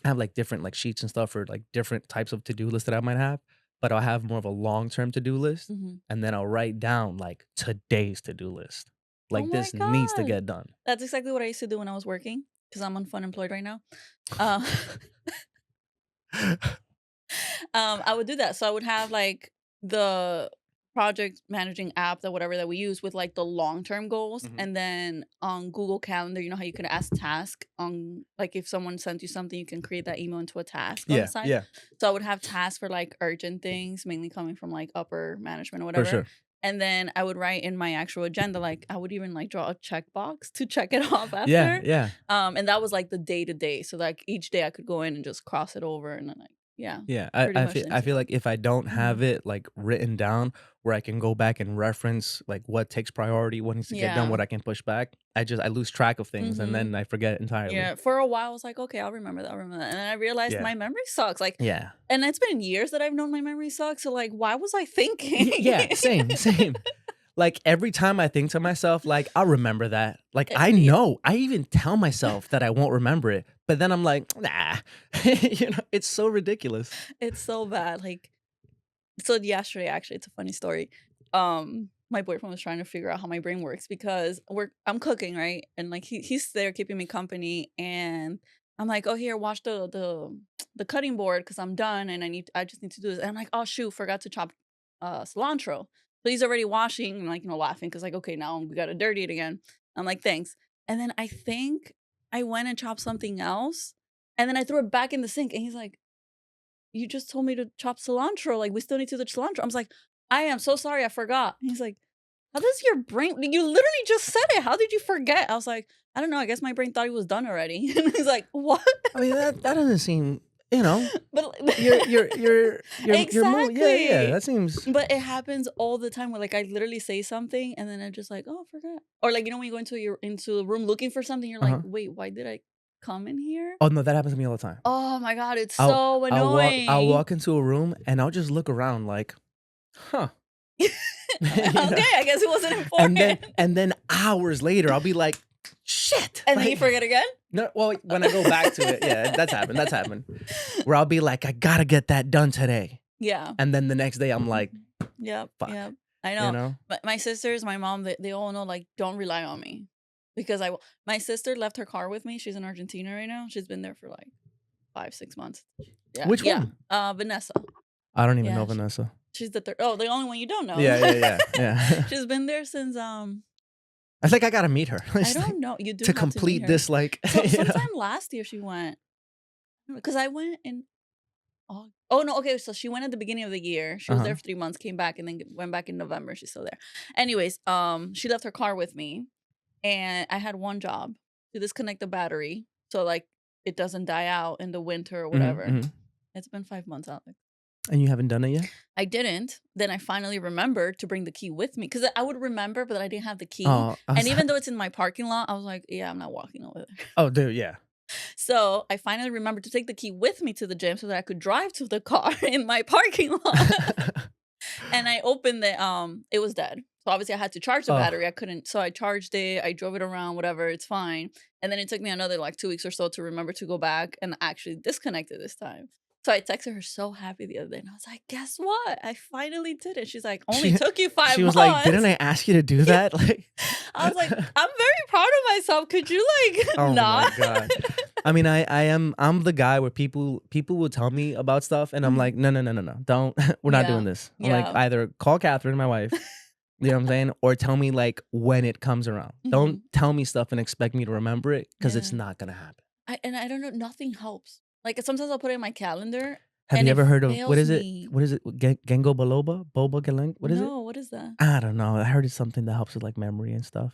I have like different like sheets and stuff for like different types of to-do lists that I might have, but I'll have more of a long-term to-do list Mm-hmm. and then I'll write down like today's to-do list. Like Oh my this needs to God. get done. That's exactly what I used to do when I was working because I'm unemployed right now. Uh, I would do that. So I would have like the project managing app that whatever that we use with like the long-term goals. Mhm. And then on Google Calendar, you know how you can ask task on like if someone sent you something, you can create that email into a task on the Yeah, side. yeah, So I would have tasks for like urgent things, mainly coming from like upper management or for whatever. sure. And then I would write in my actual agenda, like I would even like draw a checkbox to check it off Yeah, after. yeah, And that was like the day to day. So like each day I could go in and just cross it over and then like, yeah, yeah. pretty I much feel the I feel like if I don't Mhm. have it like written down where I can go back and reference like what takes priority, what needs to get done, Yeah. what I can push back, I lose track of things and Mhm. then I forget entirely. Yeah. For a while I was like, okay, I'll remember that. I'll remember that. And then I realized Yeah. my memory sucks. Like, Yeah. and it's been years that I've known my memory sucks. So like, why was I thinking? Yeah, same. Like every time I think to myself, like I'll remember that. Like I Yeah. know, I even tell myself that I won't remember it, but then I'm like, nah. It's so ridiculous. It's so bad. Like, so yesterday, actually, it's a funny story. My boyfriend was trying to figure out how my brain works because I'm cooking, right? And like he's there keeping me company, and I'm like, oh here, watch the cutting board because I'm done and I just need to do this. And I'm like, oh shoot, forgot to chop cilantro. So he's already washing and like laughing because like okay now we gotta dirty it again. I'm like thanks, and then I think I went and chopped something else, and then I threw it back in the sink, and he's like, you just told me to chop cilantro. Like, we still need to do cilantro. I was like, I am so sorry. I forgot. And he's like, how does your brain, you literally just said it. How did you forget? I was like, I don't know. I guess my brain thought it was done already. And he's like, what? I mean that doesn't seem, But your move. Yeah, exactly. that seems. But it happens all the time where like I literally say something and then I'm just like, oh, I forgot. Or like, when you go into the room looking for something, you're like, Uh-huh. wait, why did I come in here? Oh no, that happens to me all the time. Oh my God, it's I'll so I'll annoying. walk into a room and I'll just look around like, huh. Okay, I guess it wasn't And important. then hours later I'll be like, shit. And then you Like, forget again? no, well, when I go back to it, yeah, that's happened. Where I'll be like, I gotta get that done today. Yeah. And then the next day I'm like, Yep. fuck. Yep. I You know. know? My sisters, my mom, they all know like don't rely on me because my sister left her car with me. She's in Argentina right now. She's been there for like 5-6 months. Yeah. Which yeah. one? Vanessa. I don't even Yeah, know Vanessa. She's the third. Oh, the only one you don't know. Yeah. She's been there since I think I gotta meet her. I don't know. You do to have complete to meet her. this like So, sometime last year she went because I went in. Oh no, okay. So she went at the beginning of the year. She was there for 3 months, came back, and then went back in November. She's still there. Anyways, she left her car with me, and I had one job to disconnect the battery so like it doesn't die out in the winter or whatever. It's been 5 months, Alex. And you haven't done it yet? I didn't. Then I finally remembered to bring the key with me because I would remember, but I didn't have the key. Oh, And even though it's in my parking lot, I was like, yeah, I'm not walking over there. oh, dude, yeah. So I finally remembered to take the key with me to the gym so that I could drive to the car in my parking lot. And I opened it. It was dead. So obviously I had to charge the Oh. battery. I couldn't. So I charged it. I drove it around, whatever. It's fine. And then it took me another like 2 weeks or so to remember to go back and actually disconnect it this time. So I texted her so happy the other day. And I was like, guess what? I finally did it. She's like, only took you 5 months. She was like, didn't I ask you to do that? Like, I was like, I'm very proud of myself. Could you like oh not? my God. I mean, I'm the guy where people will tell me about stuff and I'm like, no. Don't, we're not Yeah. doing this. I'm like, Yeah. either call Catherine, my wife, you know what I'm saying? Or tell me like when it comes around. Don't tell me stuff and expect me to remember it because it's Yeah. not going to happen. I don't know. Nothing helps. Like sometimes I'll put it in my calendar. Have and you it ever heard of, what fails is it? me. What is it? Gengo Biloba? Boba Galang? What is it? No, what is that? I don't know. I heard it's something that helps with like memory and stuff.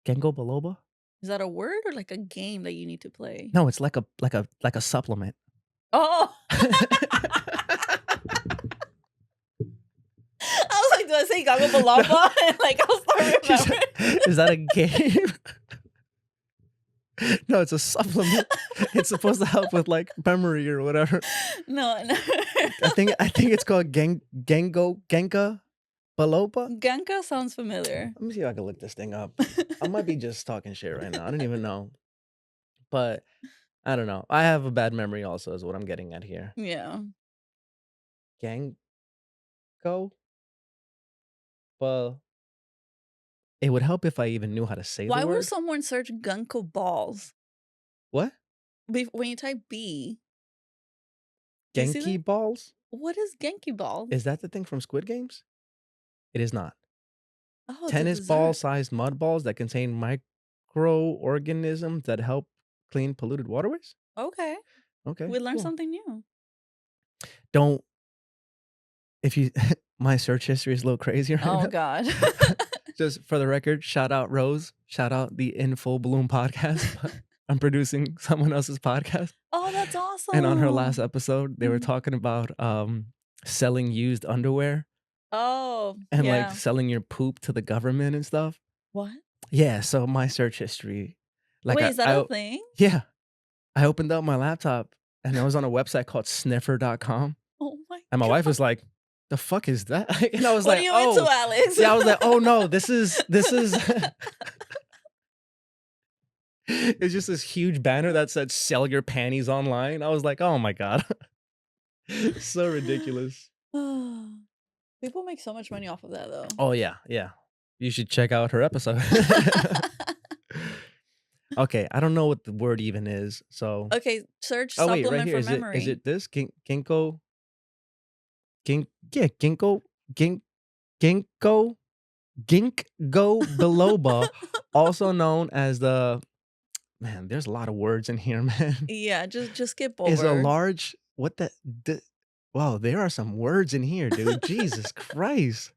Gengo Biloba? Is that a word or like a game that you need to play? No, it's like a supplement. Oh. I was like, do I say Gago Balamba? And like, I'll start remembering. Is that a game? No, it's a supplement. It's supposed to help with like memory or whatever. No. I think it's called Genka Biloba. Genka sounds familiar. Let me see if I can look this thing up. I might be just talking shit right now. I don't even know. But I don't know. I have a bad memory also is what I'm getting at here. Yeah. Genko? Well, it would help if I even knew how to say Why the would word. someone search Gunko balls? What? When you type B. Do you see Genki that? balls? What is Genki Ball? Is that the thing from Squid Games? It is not. Oh, it's a Tennis dessert. ball-sized mud balls that contain microorganisms that help clean polluted waterways? Okay. Okay, We learned cool. something new. Don't if you my search history is a little crazy right Oh now. God. Just for the record, shout out Rose, shout out the In Full Bloom podcast. I'm producing someone else's podcast. Oh, that's awesome. And on her last episode, they were Mhm. talking about selling used underwear Oh, and yeah. like selling your poop to the government and stuff. What? Yeah, so my search history, like Wait, is that a thing? yeah, I opened up my laptop and I was on a website called sniffer.com. Oh my And my God. wife was like, "The fuck is that?" And I was What like, are you "Oh, into, Alex? yeah." I was like, "Oh no, this is." It's just this huge banner that said "Sell your panties online." I was like, "Oh my God." So ridiculous. People make so much money off of that, though. Oh yeah, yeah. You should check out her episode. Okay, I don't know what the word even is. So Okay, search oh wait, supplement right here. for Is memory. it this? Ginkgo? Ginkgo biloba, also known as the man. There's a lot of words in here, man. Yeah, just skip over. Is a large what the wow, there are some words in here, dude. Jesus Christ.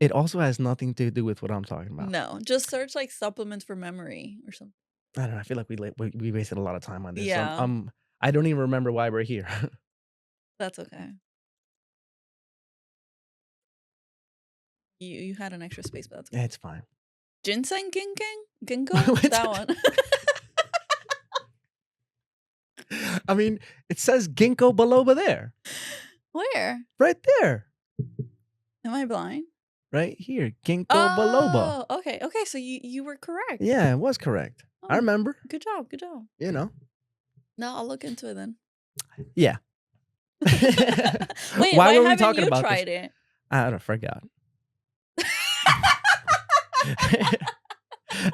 It also has nothing to do with what I'm talking about. No, just search like supplements for memory or something. I don't know. I feel like we wasted a lot of time on this. Yeah. So I don't even remember why we're here. That's okay. You had an extra space, but that's okay. It's fine. Ginseng Ginkgo? That one. I mean, it says ginkgo biloba there. Where? Right there. Am I blind? Right here. Ginkgo biloba. Oh, okay. Okay, so you were correct. Yeah, it was correct. I Oh, remember. Good job. Good job. You know. No, I'll look into it then. Yeah. Wait, why were we haven't talking you about tried this? it? I don't forgot.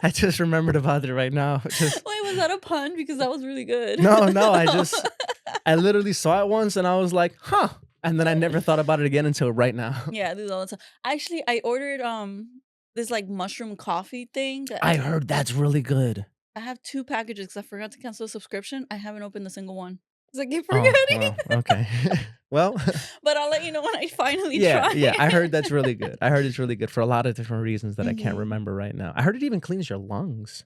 I just remembered about it right now. Just Wait, was that a pun? Because that was really good. no, I literally saw it once and I was like, huh. And then I never thought about it again until right now. Yeah, I do all the time. Actually, I ordered this like mushroom coffee thing. That I heard that's really good. I have 2 packages because I forgot to cancel a subscription. I haven't opened a single one because I keep Oh, forgetting. wow. Okay. Well, But I'll let you know when I finally yeah, try. yeah. I heard that's really good. I heard it's really good for a lot of different reasons that I can't Mhm. remember right now. I heard it even cleans your lungs.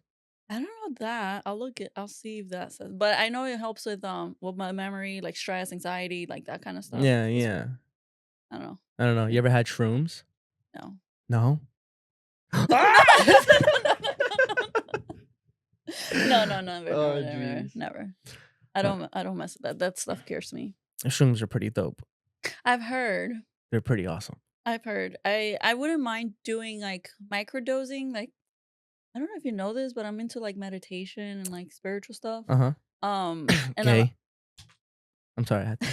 I don't know that. I'll see if that says. But I know it helps with my memory, like stress, anxiety, like that kind of stuff. Yeah, It's yeah. good. I don't know. I don't know. You ever had shrooms? No. No. No, Oh, never. I don't mess with that. That stuff scares me. Shrooms are pretty dope. I've heard. They're pretty awesome. I wouldn't mind doing like microdosing. Like I don't know if you know this, but I'm into like meditation and like spiritual stuff. Uh-huh. And Gay. I'm sorry. I had to.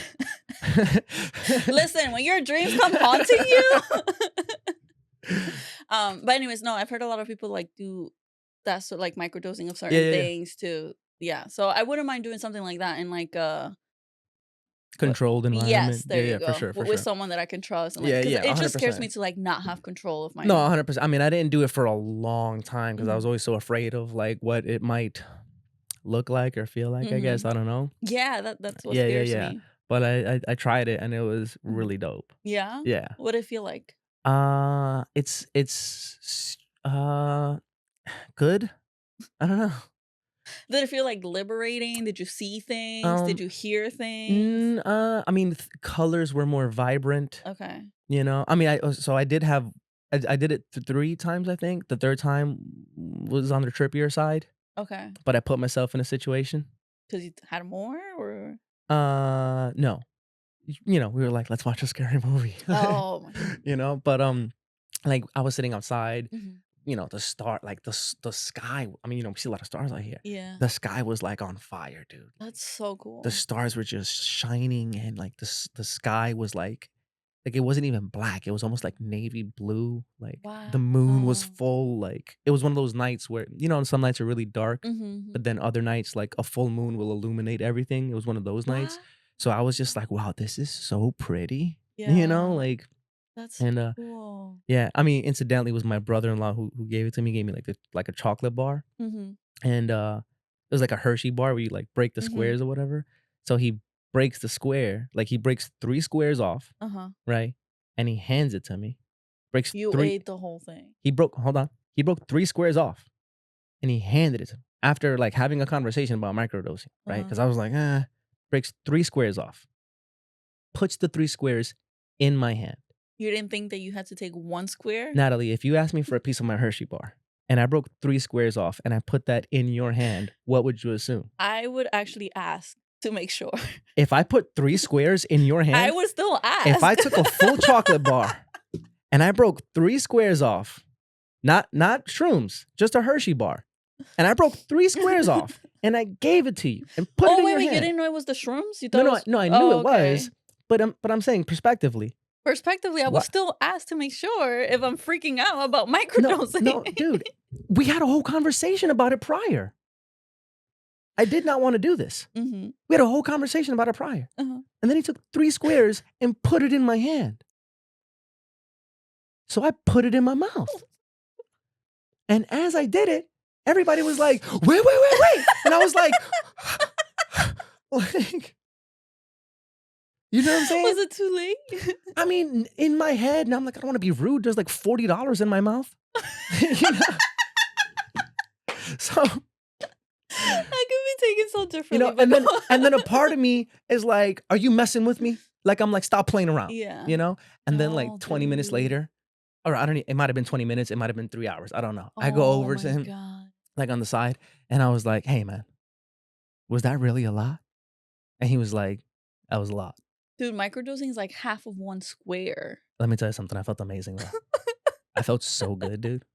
Listen, when your dreams come haunting you. But anyways, no, I've heard a lot of people like do that sort like microdosing of certain things to so I wouldn't mind doing something like that in like controlled environment. yes, there you go. For sure. With someone that I can trust. And, like, Yeah, 'cause it just scares 100%. me to like not have control of my No, 100%. I mean, I didn't do it for a long time because I was Mhm. always so afraid of like what it might look like or feel like. I guess I don't know. Yeah, that's what Yeah, scares yeah. me. But I tried it and it was really dope. Yeah? Yeah. What did it feel like? It's good. I don't know. Did it feel like liberating? Did you see things? Did you hear things? I mean, colors were more vibrant. Okay. You know, I mean, I did have, I did it 3 times. I think the 3rd time was on the trippier side, Okay. but I put myself in a situation. Because you had more or? No, you know, we were like, let's watch a scary movie. Oh my God. You know, but like I was sitting outside. Mhm. You know, the sky. I mean, you know, we see a lot of stars out here. Yeah. The sky was like on fire, dude. That's so cool. The stars were just shining, and like the sky was like it wasn't even black. It was almost like navy blue. Like the moon was Wow. full. Like it was one of those nights where, you know, some nights are really dark, Mhm. but then other nights like a full moon will illuminate everything. It was one of those nights. What? So I was just like, wow, this is so pretty. Yeah. You know, like, That's and cool. yeah, I mean, incidentally, it was my brother-in-law who gave it to me. Gave me like a chocolate bar, Mm-hmm. and it was like a Hershey bar where you like break the Mhm. squares or whatever. So he breaks the square, like he breaks 3 squares off, right? And he hands it to me. Breaks You 3. ate the whole thing. He broke. Hold on. He broke 3 squares off, and he handed it to me after like having a conversation about microdosing, right? Because I was like, breaks 3 squares off, puts the 3 squares in my hand. You didn't think that you had to take 1 square? Natalie, if you asked me for a piece of my Hershey bar and I broke 3 squares off and I put that in your hand, what would you assume? I would actually ask to make sure. If I put 3 squares in your hand, I would still ask. if I took a full chocolate bar and I broke 3 squares off, not shrooms, just a Hershey bar, and I broke 3 squares off and I gave it to you and put it in your hand. You didn't know it was the shrooms? You thought No, I knew it was, but I'm saying prospectively. Perspectively, I would still ask to make sure if I'm freaking out about microdosing. No, dude, we had a whole conversation about it prior. I did not want to do this. Mm-hmm. We had a whole conversation about it prior. And then he took 3 squares and put it in my hand. So I put it in my mouth. And as I did it, everybody was like, wait. And I was like, you know what I'm saying? Was it too late? I mean, in my head, and I'm like, I don't want to be rude. There's like $40 in my mouth. You know? So that could be taken so differently. You know, and then a part of me is like, are you messing with me? Like, I'm like, stop playing around. Yeah. You know? And then like 20 minutes later, or I don't know, it might have been 20 minutes, it might have been 3 hours. I don't know. I go over to him, like on the side, and I was like, hey man, was that really a lot? And he was like, that was a lot. Dude, microdosing is like half of 1 square. Let me tell you something. I felt amazing though. I felt so good, dude.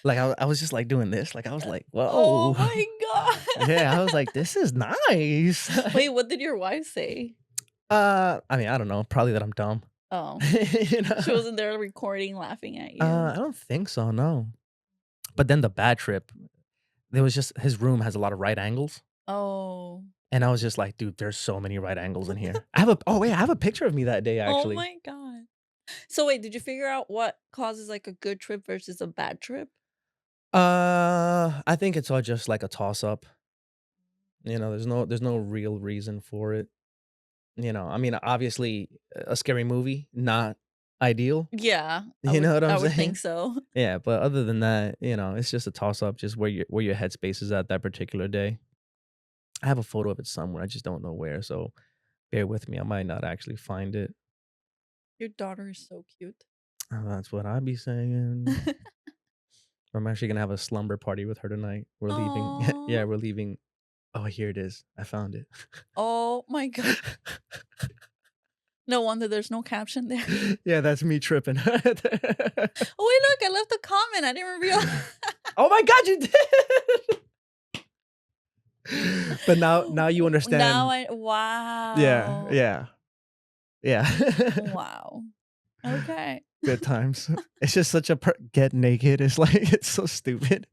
Like I was just like doing this. Like I was like, whoa. Oh my God. Yeah, I was like, this is nice. Wait, what did your wife say? I mean, I don't know. Probably that I'm dumb. Oh. You know? She wasn't there recording, laughing at you. I don't think so, no. But then the bad trip, there was just, his room has a lot of right angles. Oh. And I was just like, dude, there's so many right angles in here. I have a picture of me that day, actually. Oh my God. So wait, did you figure out what causes like a good trip versus a bad trip? I think it's all just like a toss up. You know, there's no real reason for it. You know, I mean, obviously a scary movie, not ideal. Yeah. You know what I'm saying? I would think so. Yeah, but other than that, you know, it's just a toss up, just where your headspace is at that particular day. I have a photo of it somewhere. I just don't know where, so bear with me. I might not actually find it. Your daughter is so cute. That's what I be saying. I'm actually gonna have a slumber party with her tonight. We're leaving. Yeah, we're leaving. Oh, here it is. I found it. Oh my God. No wonder there's no caption there. Yeah, that's me tripping. Oh wait, look, I left a comment. I didn't realize. Oh my God, you did. But now you understand. Wow. Yeah. Wow. Okay. Good times. It's just such a get naked. It's like, it's so stupid.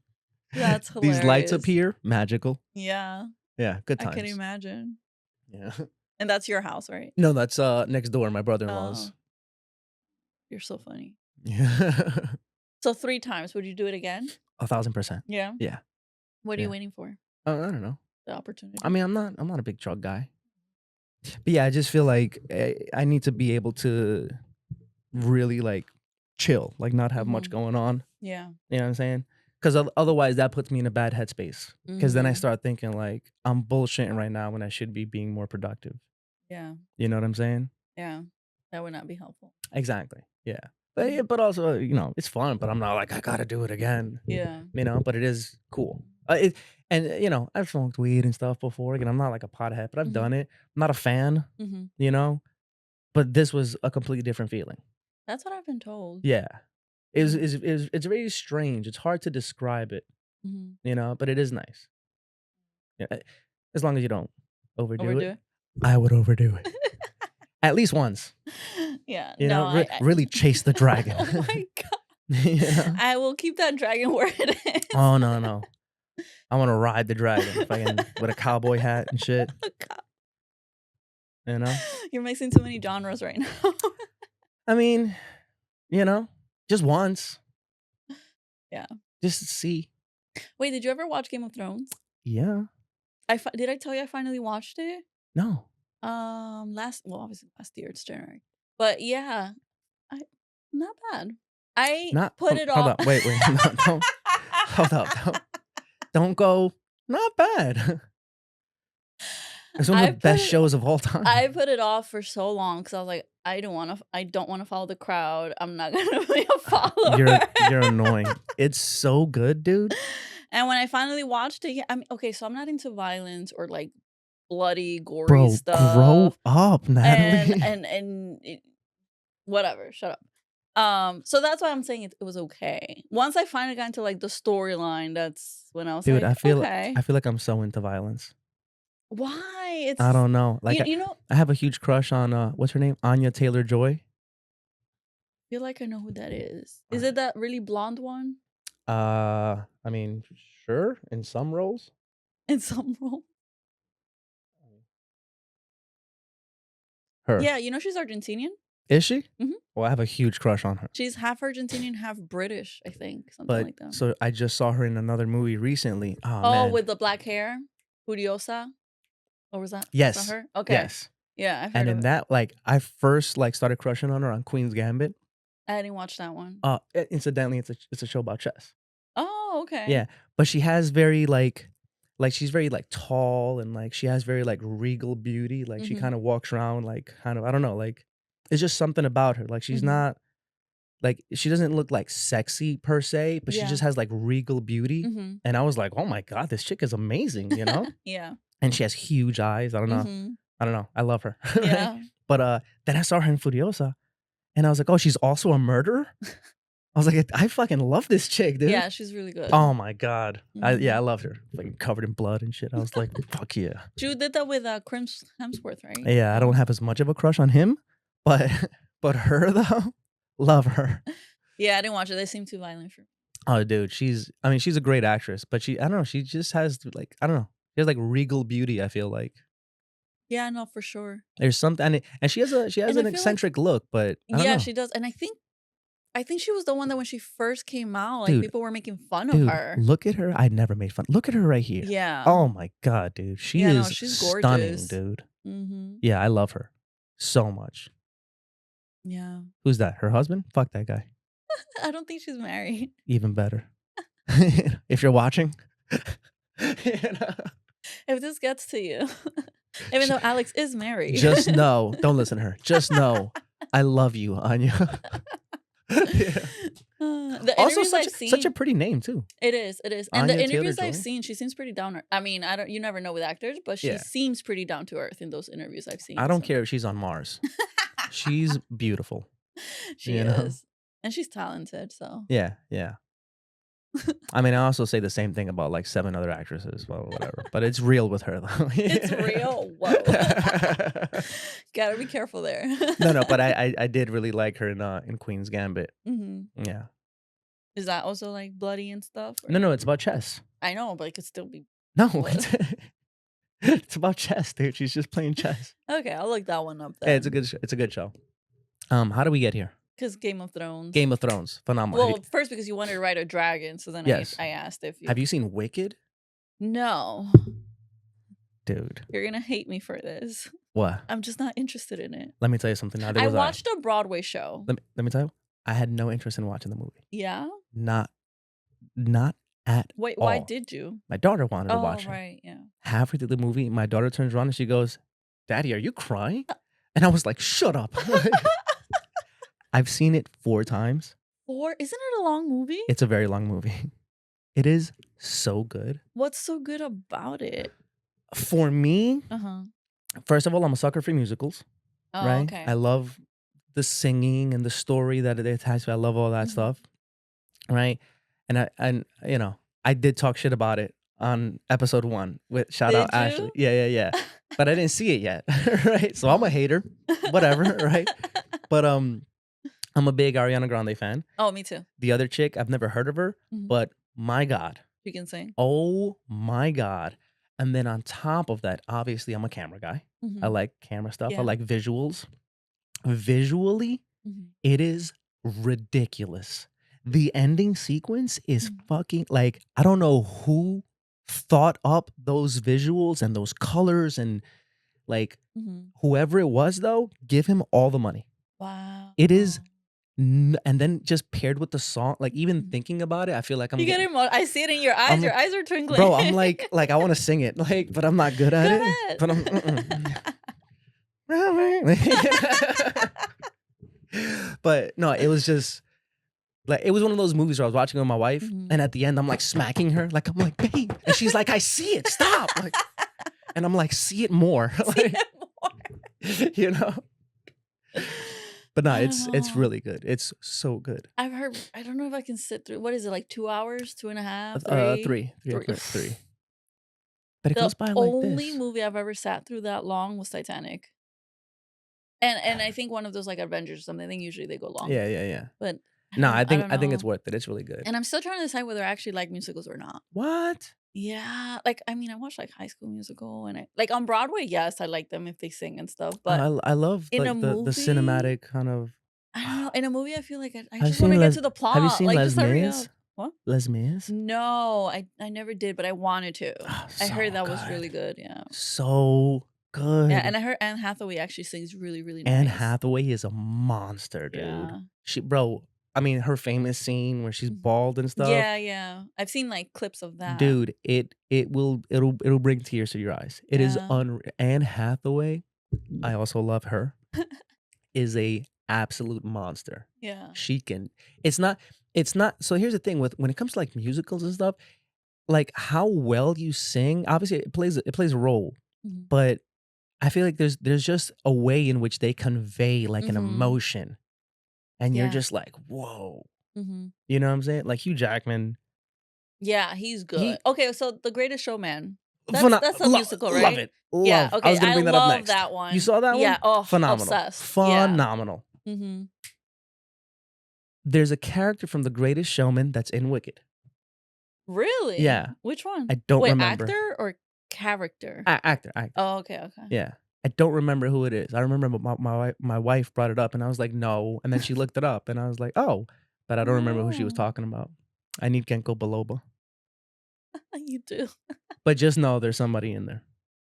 That's hilarious. These lights appear, magical. Yeah. Yeah, good times. I can imagine. Yeah. And that's your house, right? No, that's next door, my brother-in-law's. Oh. You're so funny. Yeah. So 3 times, would you do it again? 1,000%. Yeah. Yeah. What are you waiting for? I don't know. The opportunity. I mean, I'm not a big drug guy. But yeah, I just feel like I need to be able to really like chill, like not have much going on. Yeah. You know what I'm saying? Because otherwise that puts me in a bad headspace. Because then I start thinking like, I'm bullshitting right now when I should be being more productive. Yeah. You know what I'm saying? Yeah. That would not be helpful. Exactly. Yeah. But also, you know, it's fun, but I'm not like, I gotta do it again. Yeah. You know, but it is cool. And, you know, I've smoked weed and stuff before. Again, I'm not like a pothead, but I've done it. I'm not a fan, you know, but this was a completely different feeling. That's what I've been told. Yeah. It's very strange. It's hard to describe it, you know, but it is nice. Yeah. As long as you don't overdo it. I would overdo it. At least once. Yeah. You know, really chase the dragon. Oh my God. Yeah. I will keep that dragon where it is. Oh, no. I want to ride the dragon with a cowboy hat and shit. You know? You're mixing too many genres right now. I mean, just once. Yeah. Just to see. Wait, did you ever watch Game of Thrones? Yeah. Did I tell you I finally watched it? No. Obviously last year, it's January. But yeah, not bad. I Not put it hold off. up. Wait. No, don't. Hold up. Don't go. Not bad. It's one of the best shows of all time. I put it off for so long because I was like, I don't want to follow the crowd. I'm not gonna be a follower. You're annoying. It's so good, dude. And when I finally watched it, I mean, okay, so I'm not into violence or like bloody, gory stuff. Grow up, Natalie. And whatever. Shut up. So that's why I'm saying it was okay. Once I finally got into like the storyline, that's when I was dude, like, okay. I feel like I'm so into violence. Why? I don't know. Like I have a huge crush on what's her name? Anya Taylor-Joy. Feel like I know who that is. Is it that really blonde one? I mean, sure, in some roles. In some role. Her. Yeah, she's Argentinian. Is she? Mm-hmm. Well, I have a huge crush on her. She's half Argentinian, half British, I think. Something like that. So I just saw her in another movie recently. Oh, man. With the black hair? Furiosa? Or was that? Yes. Was that her? Okay. Yes. Yeah, I've heard and of in it. that, like, I first started crushing on her on Queen's Gambit. I didn't watch that one. Incidentally, it's a show about chess. Oh, okay. Yeah, but she has very like she's very like tall and like she has very like regal beauty. Like she kind of walks around like kind of, I don't know, like it's just something about her. Like she's not like, she doesn't look like sexy per se, but she just has like regal beauty. And I was like, oh my God, this chick is amazing, Yeah. And she has huge eyes. I don't know. I love her. Yeah. But then I saw her in Furiosa and I was like, oh, she's also a murderer? I was like, I fucking love this chick, dude. Yeah, she's really good. Oh my God. I loved her. Like covered in blood and shit. I was like, fuck yeah. She did that with Chris Hemsworth, right? Yeah, I don't have as much of a crush on him, but her though, love her. Yeah, I didn't watch it. They seem too violent for me. Oh, dude, she's a great actress, but I don't know, she just has like, I don't know, she has like regal beauty, I feel like. Yeah, no, for sure. There's something, and she has an eccentric look, but I don't know. She does. And I think she was the one that when she first came out, like, dude, people were making fun of her. Look at her. I never made fun. Look at her right here. Yeah. Oh my God, dude. She's gorgeous. Stunning, dude. Yeah, I love her so much. Yeah. Who's that? Her husband? Fuck that guy. I don't think she's married. Even better. If you're watching. If this gets to you, even though Alex is married. Just know. Don't listen to her. Just know. I love you, Anya. The also, interviews such a pretty name too. It is. And Anya the interviews Taylor-Joy? I've seen, she seems pretty down. I mean, you never know with actors, but she seems pretty down to earth in those interviews I've seen. I don't care if she's on Mars. She's beautiful. She is, and she's talented. So yeah. I mean, I also say the same thing about like 7 other actresses, well, whatever. But it's real with her though. It's real. Whoa. Gotta be careful there. No, but I did really like her in Queen's Gambit. Yeah. Is that also like bloody and stuff? Or? No, it's about chess. I know, but it could still be. No, it's about chess, dude. She's just playing chess. Okay, I'll look that one up then. Yeah, it's a good show. How do we get here? Because Game of Thrones. Game of Thrones, phenomenal. Well, first because you wanted to write a dragon, so then I asked if you. Have you seen Wicked? No. Dude. You're gonna hate me for this. What? I'm just not interested in it. Let me tell you something. I watched a Broadway show. Let me tell you. I had no interest in watching the movie. Yeah? Not at Wait, all. why did you? My daughter wanted to watch it. Oh, right, yeah. Halfway through the movie, my daughter turns around and she goes, "Daddy, are you crying?" And I was like, "Shut up." I've seen it 4 times. 4? Isn't it a long movie? It's a very long movie. It is so good. What's so good about it? For me, first of all, I'm a sucker for musicals. Oh, right? okay. I love the singing and the story that it attached to. I love all that stuff. Right? And I did talk shit about it on episode 1 with shout out Ashley. Yeah. But I didn't see it yet. Right? So I'm a hater. Whatever, right? But I'm a big Ariana Grande fan. Oh, me too. The other chick, I've never heard of her, but my God. She can sing. Oh my God. And then on top of that, obviously, I'm a camera guy. I like camera stuff. I Yeah. like visuals. Visually, it is ridiculous. The ending sequence is fucking like, I don't know who thought up those visuals and those colors and like whoever it was though, give him all the money. Wow. It is and then just paired with the song, like even thinking about it, I feel like I'm You get I see it in your eyes. Your eyes are twinkling. bro, I'm like I want to sing it, like, but I'm not good at Go it. ahead. But I'm but no, it was just like, it was one of those movies where I was watching with my wife, and at the end I'm like smacking her, like I'm like, babe, and she's like, I see it, stop, like, and I'm like, see it more, like, you know. But no, it's really good. It's so good. I've heard. I don't know if I can sit through. What is it, like 2 hours, 2.5, 3? Three. But it goes by like this. The only movie I've ever sat through that long was Titanic. And I think one of those like Avengers or something. I think usually they go long. Yeah. But No, I think don't it's know. worth it. It's really good. And I'm still trying to decide whether I actually like musicals or not. What? Yeah, like I mean, I watched like High School Musical, and I like on Broadway. Yes, I like them if they sing and stuff. But I love in like a the movie, cinematic kind of. I don't know. In a movie, I feel like I Have you just want to seen get Les- to the plot. have you seen like, Les just hurry Mis? up. What? Les Mis? No, I never did, but I wanted to. Oh, I heard so that was good. really good. Yeah. So good. Yeah, and I heard Anne Hathaway actually sings really, really nice. Anne Hathaway is a monster, dude. Yeah. Bro, I mean, her famous scene where she's bald and stuff. Yeah. I've seen like clips of that. Dude, it'll bring tears to your eyes. It is Anne Hathaway, I also love her, is a absolute monster. Yeah. She can. It's not. So here's the thing when it comes to like musicals and stuff, like how well you sing. Obviously, it plays a role, but I feel like there's just a way in which they convey like an emotion, and you're just like, whoa. You know what I'm saying? Like Hugh Jackman. Yeah, he's good. Okay, so The Greatest Showman. That's a musical, right? Love it. Yeah, okay. I was gonna bring that up next. That one. You saw that one? Yeah. Oh, phenomenal. Obsessed. Phenomenal. Yeah. There's a character from The Greatest Showman that's in Wicked. Really? Yeah. Which one? I don't remember. Actor or character? Actor. Oh, okay. Yeah. I don't remember who it is. I remember my wife brought it up, and I was like, no. And then she looked it up, and I was like, oh. But I don't remember who she was talking about. I need Kenko Baloba. You do. But just know there's somebody in there.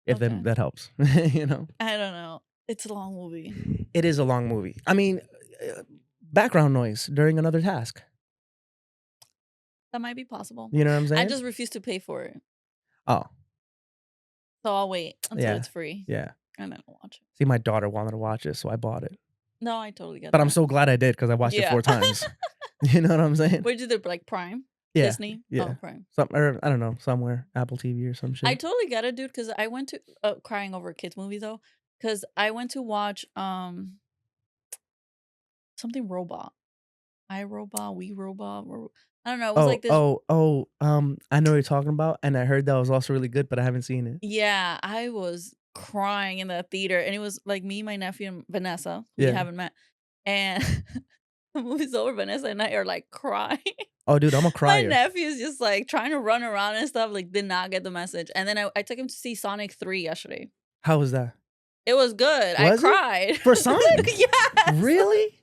If that helps. You know? I don't know. It's a long movie. It is a long movie. I mean, background noise during another task. That might be possible. You know what I'm saying? I just refuse to pay for it. Oh. So I'll wait until it's free. Yeah. And then I'll watch it. See, my daughter wanted to watch it, so I bought it. No, I totally get But that. I'm so glad I did because I watched it 4 times. You know what I'm saying? Where'd you do it? Like Prime? Yeah. Disney? Yeah. Oh, Prime. Or I don't know, somewhere. Apple TV or some shit. I totally get it, dude, because I went to crying over a kids movie though. Because I went to watch something robot. iRobot, We Robot. I don't know. It was like this. I know what you're talking about, and I heard that was also really good, but I haven't seen it. Yeah, I was crying in the theater, and it was like me, my nephew, and Vanessa. We haven't met, and the movie's over. Vanessa and I are like crying. Oh, dude, I'm a crier. My nephew's just like trying to run around and stuff. Like, did not get the message. And then I took him to see Sonic 3 yesterday. How was that? It was good. I cried for Sonic. Yes. Really?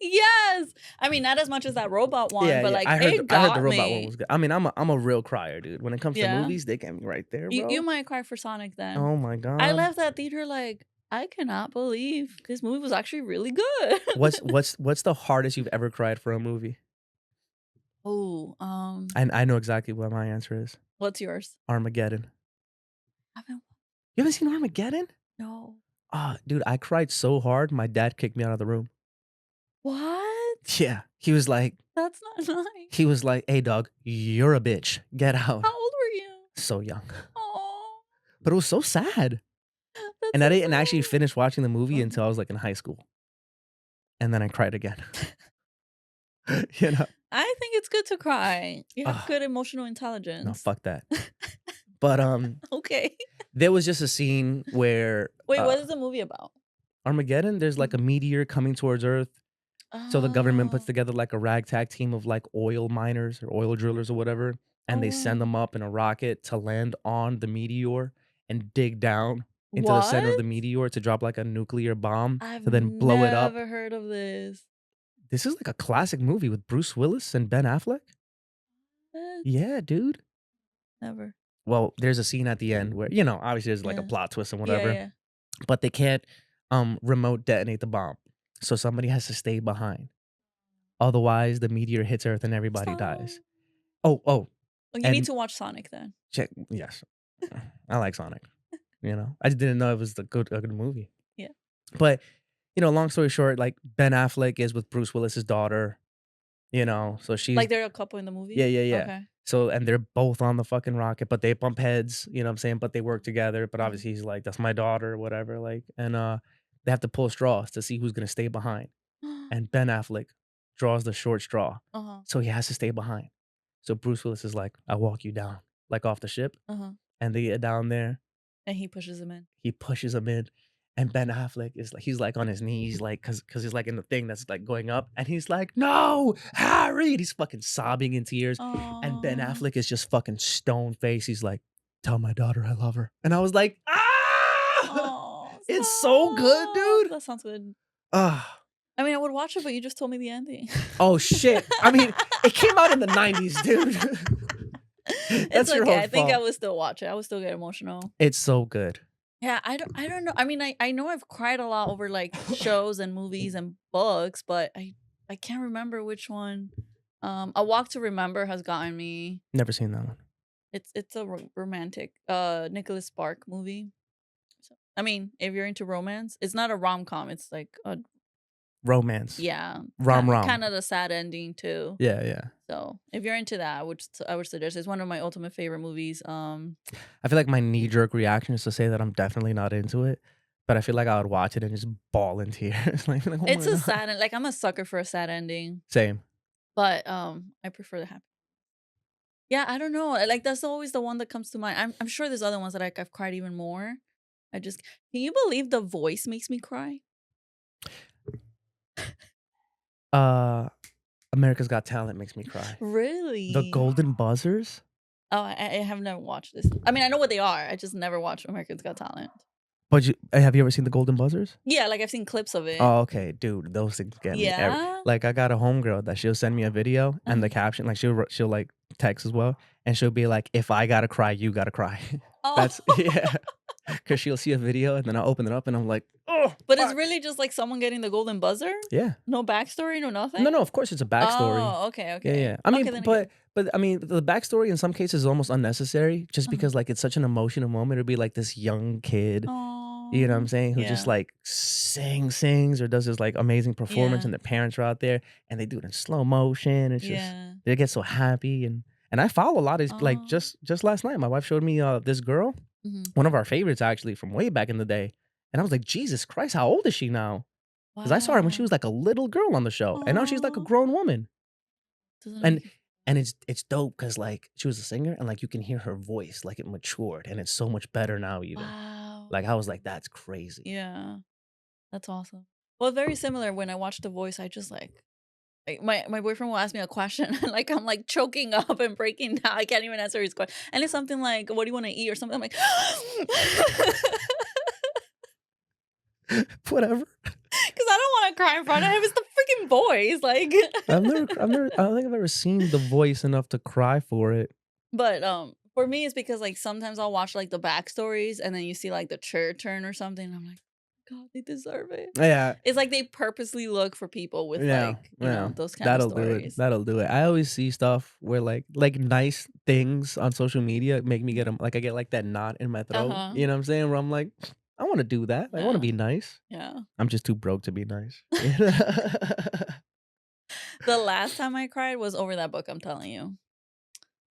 Yes. I mean, not as much as that robot one, but like I heard the robot me. one was good. I mean, I'm a real crier, dude. When it comes to movies, they get me right there, bro. You might cry for Sonic then. Oh my god. I left that theater like, I cannot believe this movie was actually really good. What's the hardest you've ever cried for a movie? Oh, I know exactly what my answer is. What's yours? Armageddon. You haven't seen Armageddon? No. Ah, dude, I cried so hard, my dad kicked me out of the room. What? Yeah. He was like, that's not nice. He was like, hey, dog, you're a bitch. Get out. How old were you? So young. Oh. But it was so sad. And I didn't actually finish watching the movie until I was like in high school. And then I cried again. You know? I think it's good to cry. You have good emotional intelligence. No, fuck that. But okay. There was just a scene where wait, what is the movie about? Armageddon, there's like a meteor coming towards Earth. So the government puts together like a ragtag team of like oil miners or oil drillers or whatever. and they wow. send them up in a rocket to land on the meteor and dig down into the center of the What? meteor to drop like a nuclear bomb I've to then blow it up. never heard of this. This is like a classic movie with Bruce Willis and Ben Affleck. What? Yeah, dude. Never. Well, there's a scene at the end where, you know, obviously there's like a Yeah. plot twist and Yeah, whatever, yeah. but they can't remote detonate the bomb. So somebody has to stay behind. Otherwise, the meteor hits Earth and everybody dies. Stop. Oh, Well, you need and to watch Sonic then. check. Yes, I like Sonic. You know, I just didn't know it was a good movie. Yeah. But, you know, long story short, like Ben Affleck is with Bruce Willis's daughter. You know, so she's Like they're a couple in the movie? yeah. Okay. So, and they're both on the fucking rocket, but they bump heads, you know what I'm saying? But they work together. But obviously he's like, that's my daughter or whatever. Like, and they have to pull straws to see who's gonna stay behind. And Ben Affleck draws the short straw. Uh-huh. So he has to stay behind. So Bruce Willis is like, I'll walk you down, like off the ship. Uh-huh. And they get down there. And he pushes him in. He pushes him in. And Ben Affleck is like, he's like on his knees, like, cause he's like in the thing that's like going up. And he's like, no, Harry. And he's fucking sobbing in tears. And Ben Aw. Affleck is just fucking stone faced. He's like, tell my daughter I love her. And I was like, ah, Aw, it's so good, stop. dude. That sounds good. Ah. I mean, I would watch it, but you just told me the ending. Oh shit. I mean, it came out in the 90s, dude. That's It's your okay. whole I think I fault. would still watch it. I would still get emotional. It's so good. Yeah, I don't know. I mean, I know I've cried a lot over like shows and movies and books, but I can't remember which one. A Walk to Remember has gotten me. Never seen that one. It's a romantic Nicholas Spark movie. So, I mean, if you're into romance, it's not a rom-com. It's like a Romance. yeah, Rom. kind of the sad ending too. Yeah. So if you're into that, I would suggest. It's one of my ultimate favorite movies. I feel like my knee-jerk reaction is to say that I'm definitely not into it, but I feel like I would watch it and just bawl in tears. like, oh It's my a God. sad like I'm a sucker for a sad ending, Same. but I prefer the happy. Yeah, I don't know. Like that's always the one that comes to mind. I'm sure there's other ones that like I've cried even more. Can you believe The Voice makes me cry? America's Got Talent makes me cry. Really? The Golden Buzzers? Oh, I have never watched this. I mean, I know what they are. I just never watched America's Got Talent. But have you ever seen The Golden Buzzers? Yeah, like I've seen clips of it. Oh, okay, dude, those things get me. Yeah? Like I got a homegirl that she'll send me a video and the caption, like she'll like text as well, and she'll be like, "If I gotta cry, you gotta cry." Oh. That's yeah, because she'll see a video and then I'll open it up and I'm like, oh. But fuck. it's really just like someone getting the golden buzzer? Yeah. No backstory, no nothing? No, of course it's a backstory. Oh, okay. Yeah. I mean, Okay, then but I mean, the backstory in some cases is almost unnecessary, just because like it's such an emotional moment. It'd be like this young kid, you know what I'm saying, who just like sings or does this like amazing performance, and the parents are out there and they do it in slow motion. It's just they get so happy, and I follow a lot of these, like just last night, my wife showed me this girl, one of our favorites actually from way back in the day, and I was like, Jesus Christ, how old is she now? Because I saw her when she was like a little girl on the show, and now she's like a grown woman. And it's dope because like she was a singer and like you can hear her voice, like it matured and it's so much better now even. Wow. Like I was like, that's crazy. Yeah. That's awesome. Well, very similar. When I watched The Voice, I just like my boyfriend will ask me a question and like I'm like choking up and breaking down. I can't even answer his question. And it's something like, what do you want to eat or something? I'm like Whatever. Because I don't want to cry in front of him. It's the freaking voice. Like I don't think I've ever seen The Voice enough to cry for it. But for me, it's because like sometimes I'll watch like the backstories and then you see like the chair turn or something. And I'm like, God, they deserve it. Yeah. It's like they purposely look for people with like, you know, those kind of stories. That'll do it. I always see stuff where like nice things on social media make me get I get like that knot in my throat. You know what I'm saying? Where I'm like, I want to do that. I want to be nice. Yeah. I'm just too broke to be nice. The last time I cried was over that book, I'm telling you.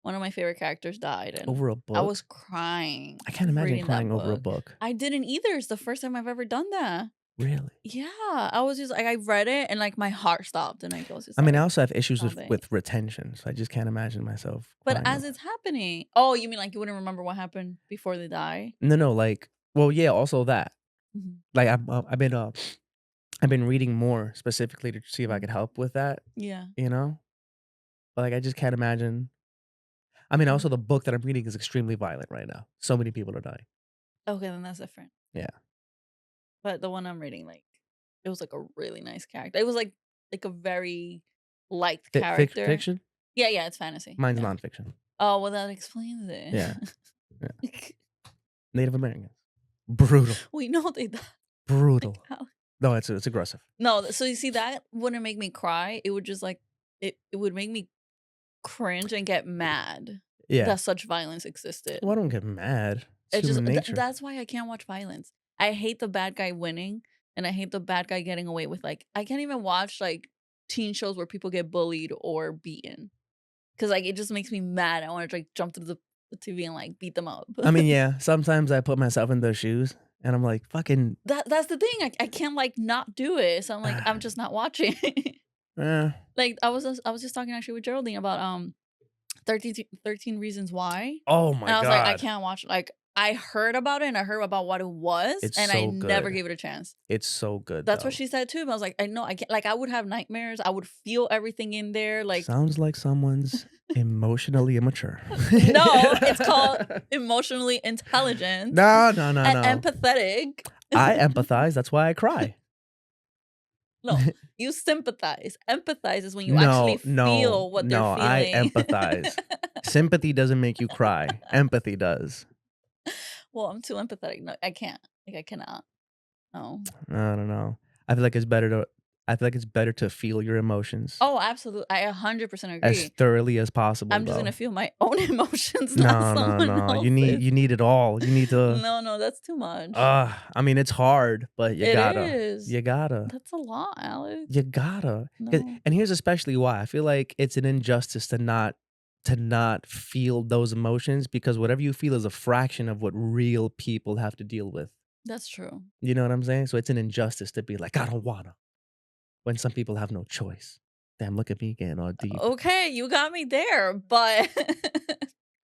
One of my favorite characters died. And over a book? I was crying. I can't imagine crying over a book. I didn't either. It's the first time I've ever done that. Really? Yeah. I was just like, I read it and like my heart stopped. And I was just I mean, like, I also have issues with retention. So I just can't imagine myself. But as it's happening. Oh, you mean like you wouldn't remember what happened before they die? No. Like, well, yeah, also that. Like I've been reading more specifically to see if I could help with that. Yeah. You know? But like I just can't imagine. I mean, also the book that I'm reading is extremely violent right now. So many people are dying. Okay, then that's different. Yeah. But the one I'm reading, like, it was like a really nice character. It was like a very liked character. Fiction? Yeah, it's fantasy. Mine's yeah. nonfiction. Oh, well, that explains it. Yeah. Native Americans. Brutal. We know they died. Brutal. Like, No, it's aggressive. no, so you see, that wouldn't make me cry. It would just like it would make me cringe and get mad that such violence existed. Well, I don't get mad. It's human just nature. that's why I can't watch violence. I hate the bad guy winning, and I hate the bad guy getting away with, like, I can't even watch like teen shows where people get bullied or beaten, because like it just makes me mad. I want to like jump through the TV and like beat them up. I mean, yeah. Sometimes I put myself in those shoes, and I'm like, fucking. That's the thing. I can't like not do it. So I'm like, I'm just not watching. Like I was just talking actually with Geraldine about 13 Reasons Why. Oh my god! And I was like, I can't watch. Like I heard about it and I heard about what it was, It's and so I never good. gave it a chance. It's so good. That's though. what she said too. But I was like, I know I can't. Like I would have nightmares. I would feel everything in there. Like sounds like someone's emotionally immature. No, it's called emotionally intelligent. No. And empathetic. I empathize. That's why I cry. No, you sympathize. Empathize is when you actually feel what they're feeling. I empathize. Sympathy doesn't make you cry. Empathy does. Well, I'm too empathetic. No, I can't. Like I cannot. No. I don't know. I feel like it's better to feel your emotions. Oh, absolutely. I 100% agree. As thoroughly as possible. I'm just gonna feel my own emotions. Not someone else's. You need it all. You need to. No, that's too much. I mean, it's hard, but you gotta. Is. You gotta. That's a lot, Alex. You gotta. No. And here's especially why I feel like it's an injustice to not feel those emotions, because whatever you feel is a fraction of what real people have to deal with. That's true. You know what I'm saying? So it's an injustice to be like, I don't wanna, when some people have no choice. Damn, look at me getting all deep. Okay, you got me there, but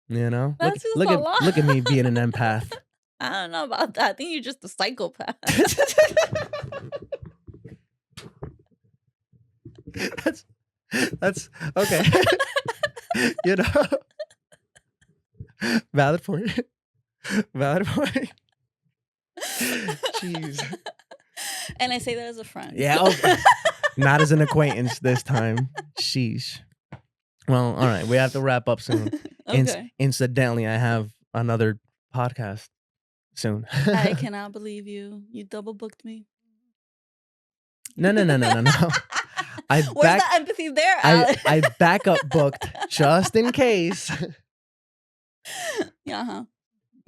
you know, that's just look a at lot. Look at me being an empath. I don't know about that. I think you're just a psychopath. That's okay. You know, valid point. Jeez. And I say that as a friend. Yeah, not as an acquaintance this time. Sheesh. Well, all right, we have to wrap up soon. Okay. Incidentally, I have another podcast soon. I cannot believe you. You double booked me. No. Where's the empathy there, Alex? I backup booked just in case. Yeah.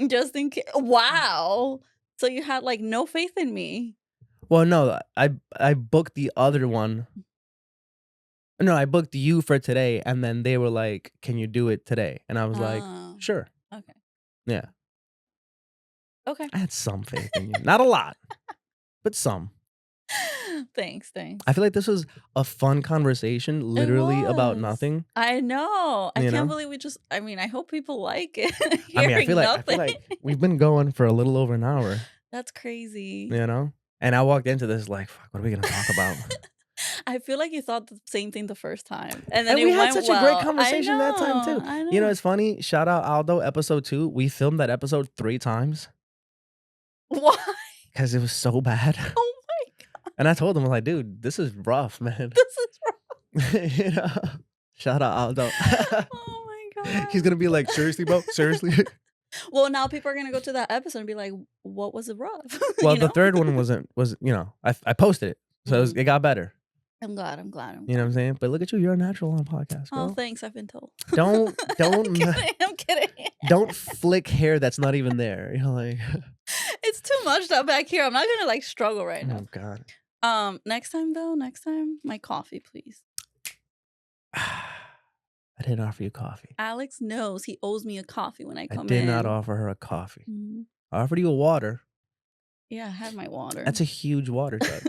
Just in case. Wow. So you had like no faith in me. Well, no, I booked the other one. No, I booked you for today, and then they were like, "Can you do it today?" And I was like, "Sure." Okay. Yeah. Okay. I had some faith in you, not a lot, but some. Thanks. I feel like this was a fun conversation, literally about nothing. I know. I can't believe we just. I mean, I hope people like it. I feel like we've been going for a little over an hour. That's crazy. You know, and I walked into this like, "Fuck, what are we gonna talk about?" I feel like you thought the same thing the first time, and then we had such a great conversation that time too. I know. You know, it's funny. Shout out Aldo, episode 2. We filmed that episode 3 times. Why? Because it was so bad. Oh my god! And I told him, I'm like, dude, this is rough, man. This is rough. You know, shout out Aldo. Oh my god! He's gonna be like, seriously, bro, seriously. Well, now people are gonna go to that episode and be like, "What was it rough?" Well, the third one was I posted it, so it got better. I'm glad. You know what I'm saying? But look at you, you're a natural on a podcast, girl. Oh, thanks. I've been told. Don't I'm kidding. Don't flick hair that's not even there. You know, like it's too much that back here. I'm not gonna like struggle right now. Oh God. Next time, my coffee, please. I didn't offer you coffee. Alex knows he owes me a coffee when I come in. I did not offer her a coffee. Mm-hmm. I offered you a water. Yeah, I had my water. That's a huge water jug.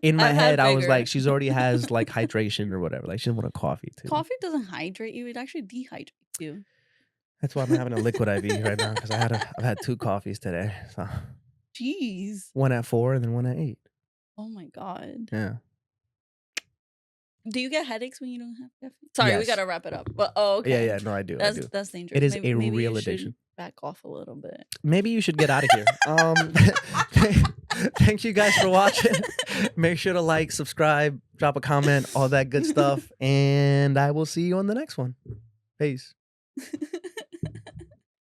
In my head, I was like, she's already has like hydration or whatever. Like she doesn't want a coffee too. Coffee doesn't hydrate you; it actually dehydrates you. That's why I'm having a liquid IV right now, because I've had 2 coffees today. So. Jeez. One at 4 and then one at 8. Oh my god. Yeah. Do you get headaches when you don't have caffeine? Sorry, we Yes. gotta wrap it up. But okay. Yeah. No, I do. That's dangerous. It is maybe, a maybe real you should addiction. Back off a little bit. Maybe you should get out of here. Thank you guys for watching. Make sure to like, subscribe, drop a comment, all that good stuff. And I will see you on the next one. Peace.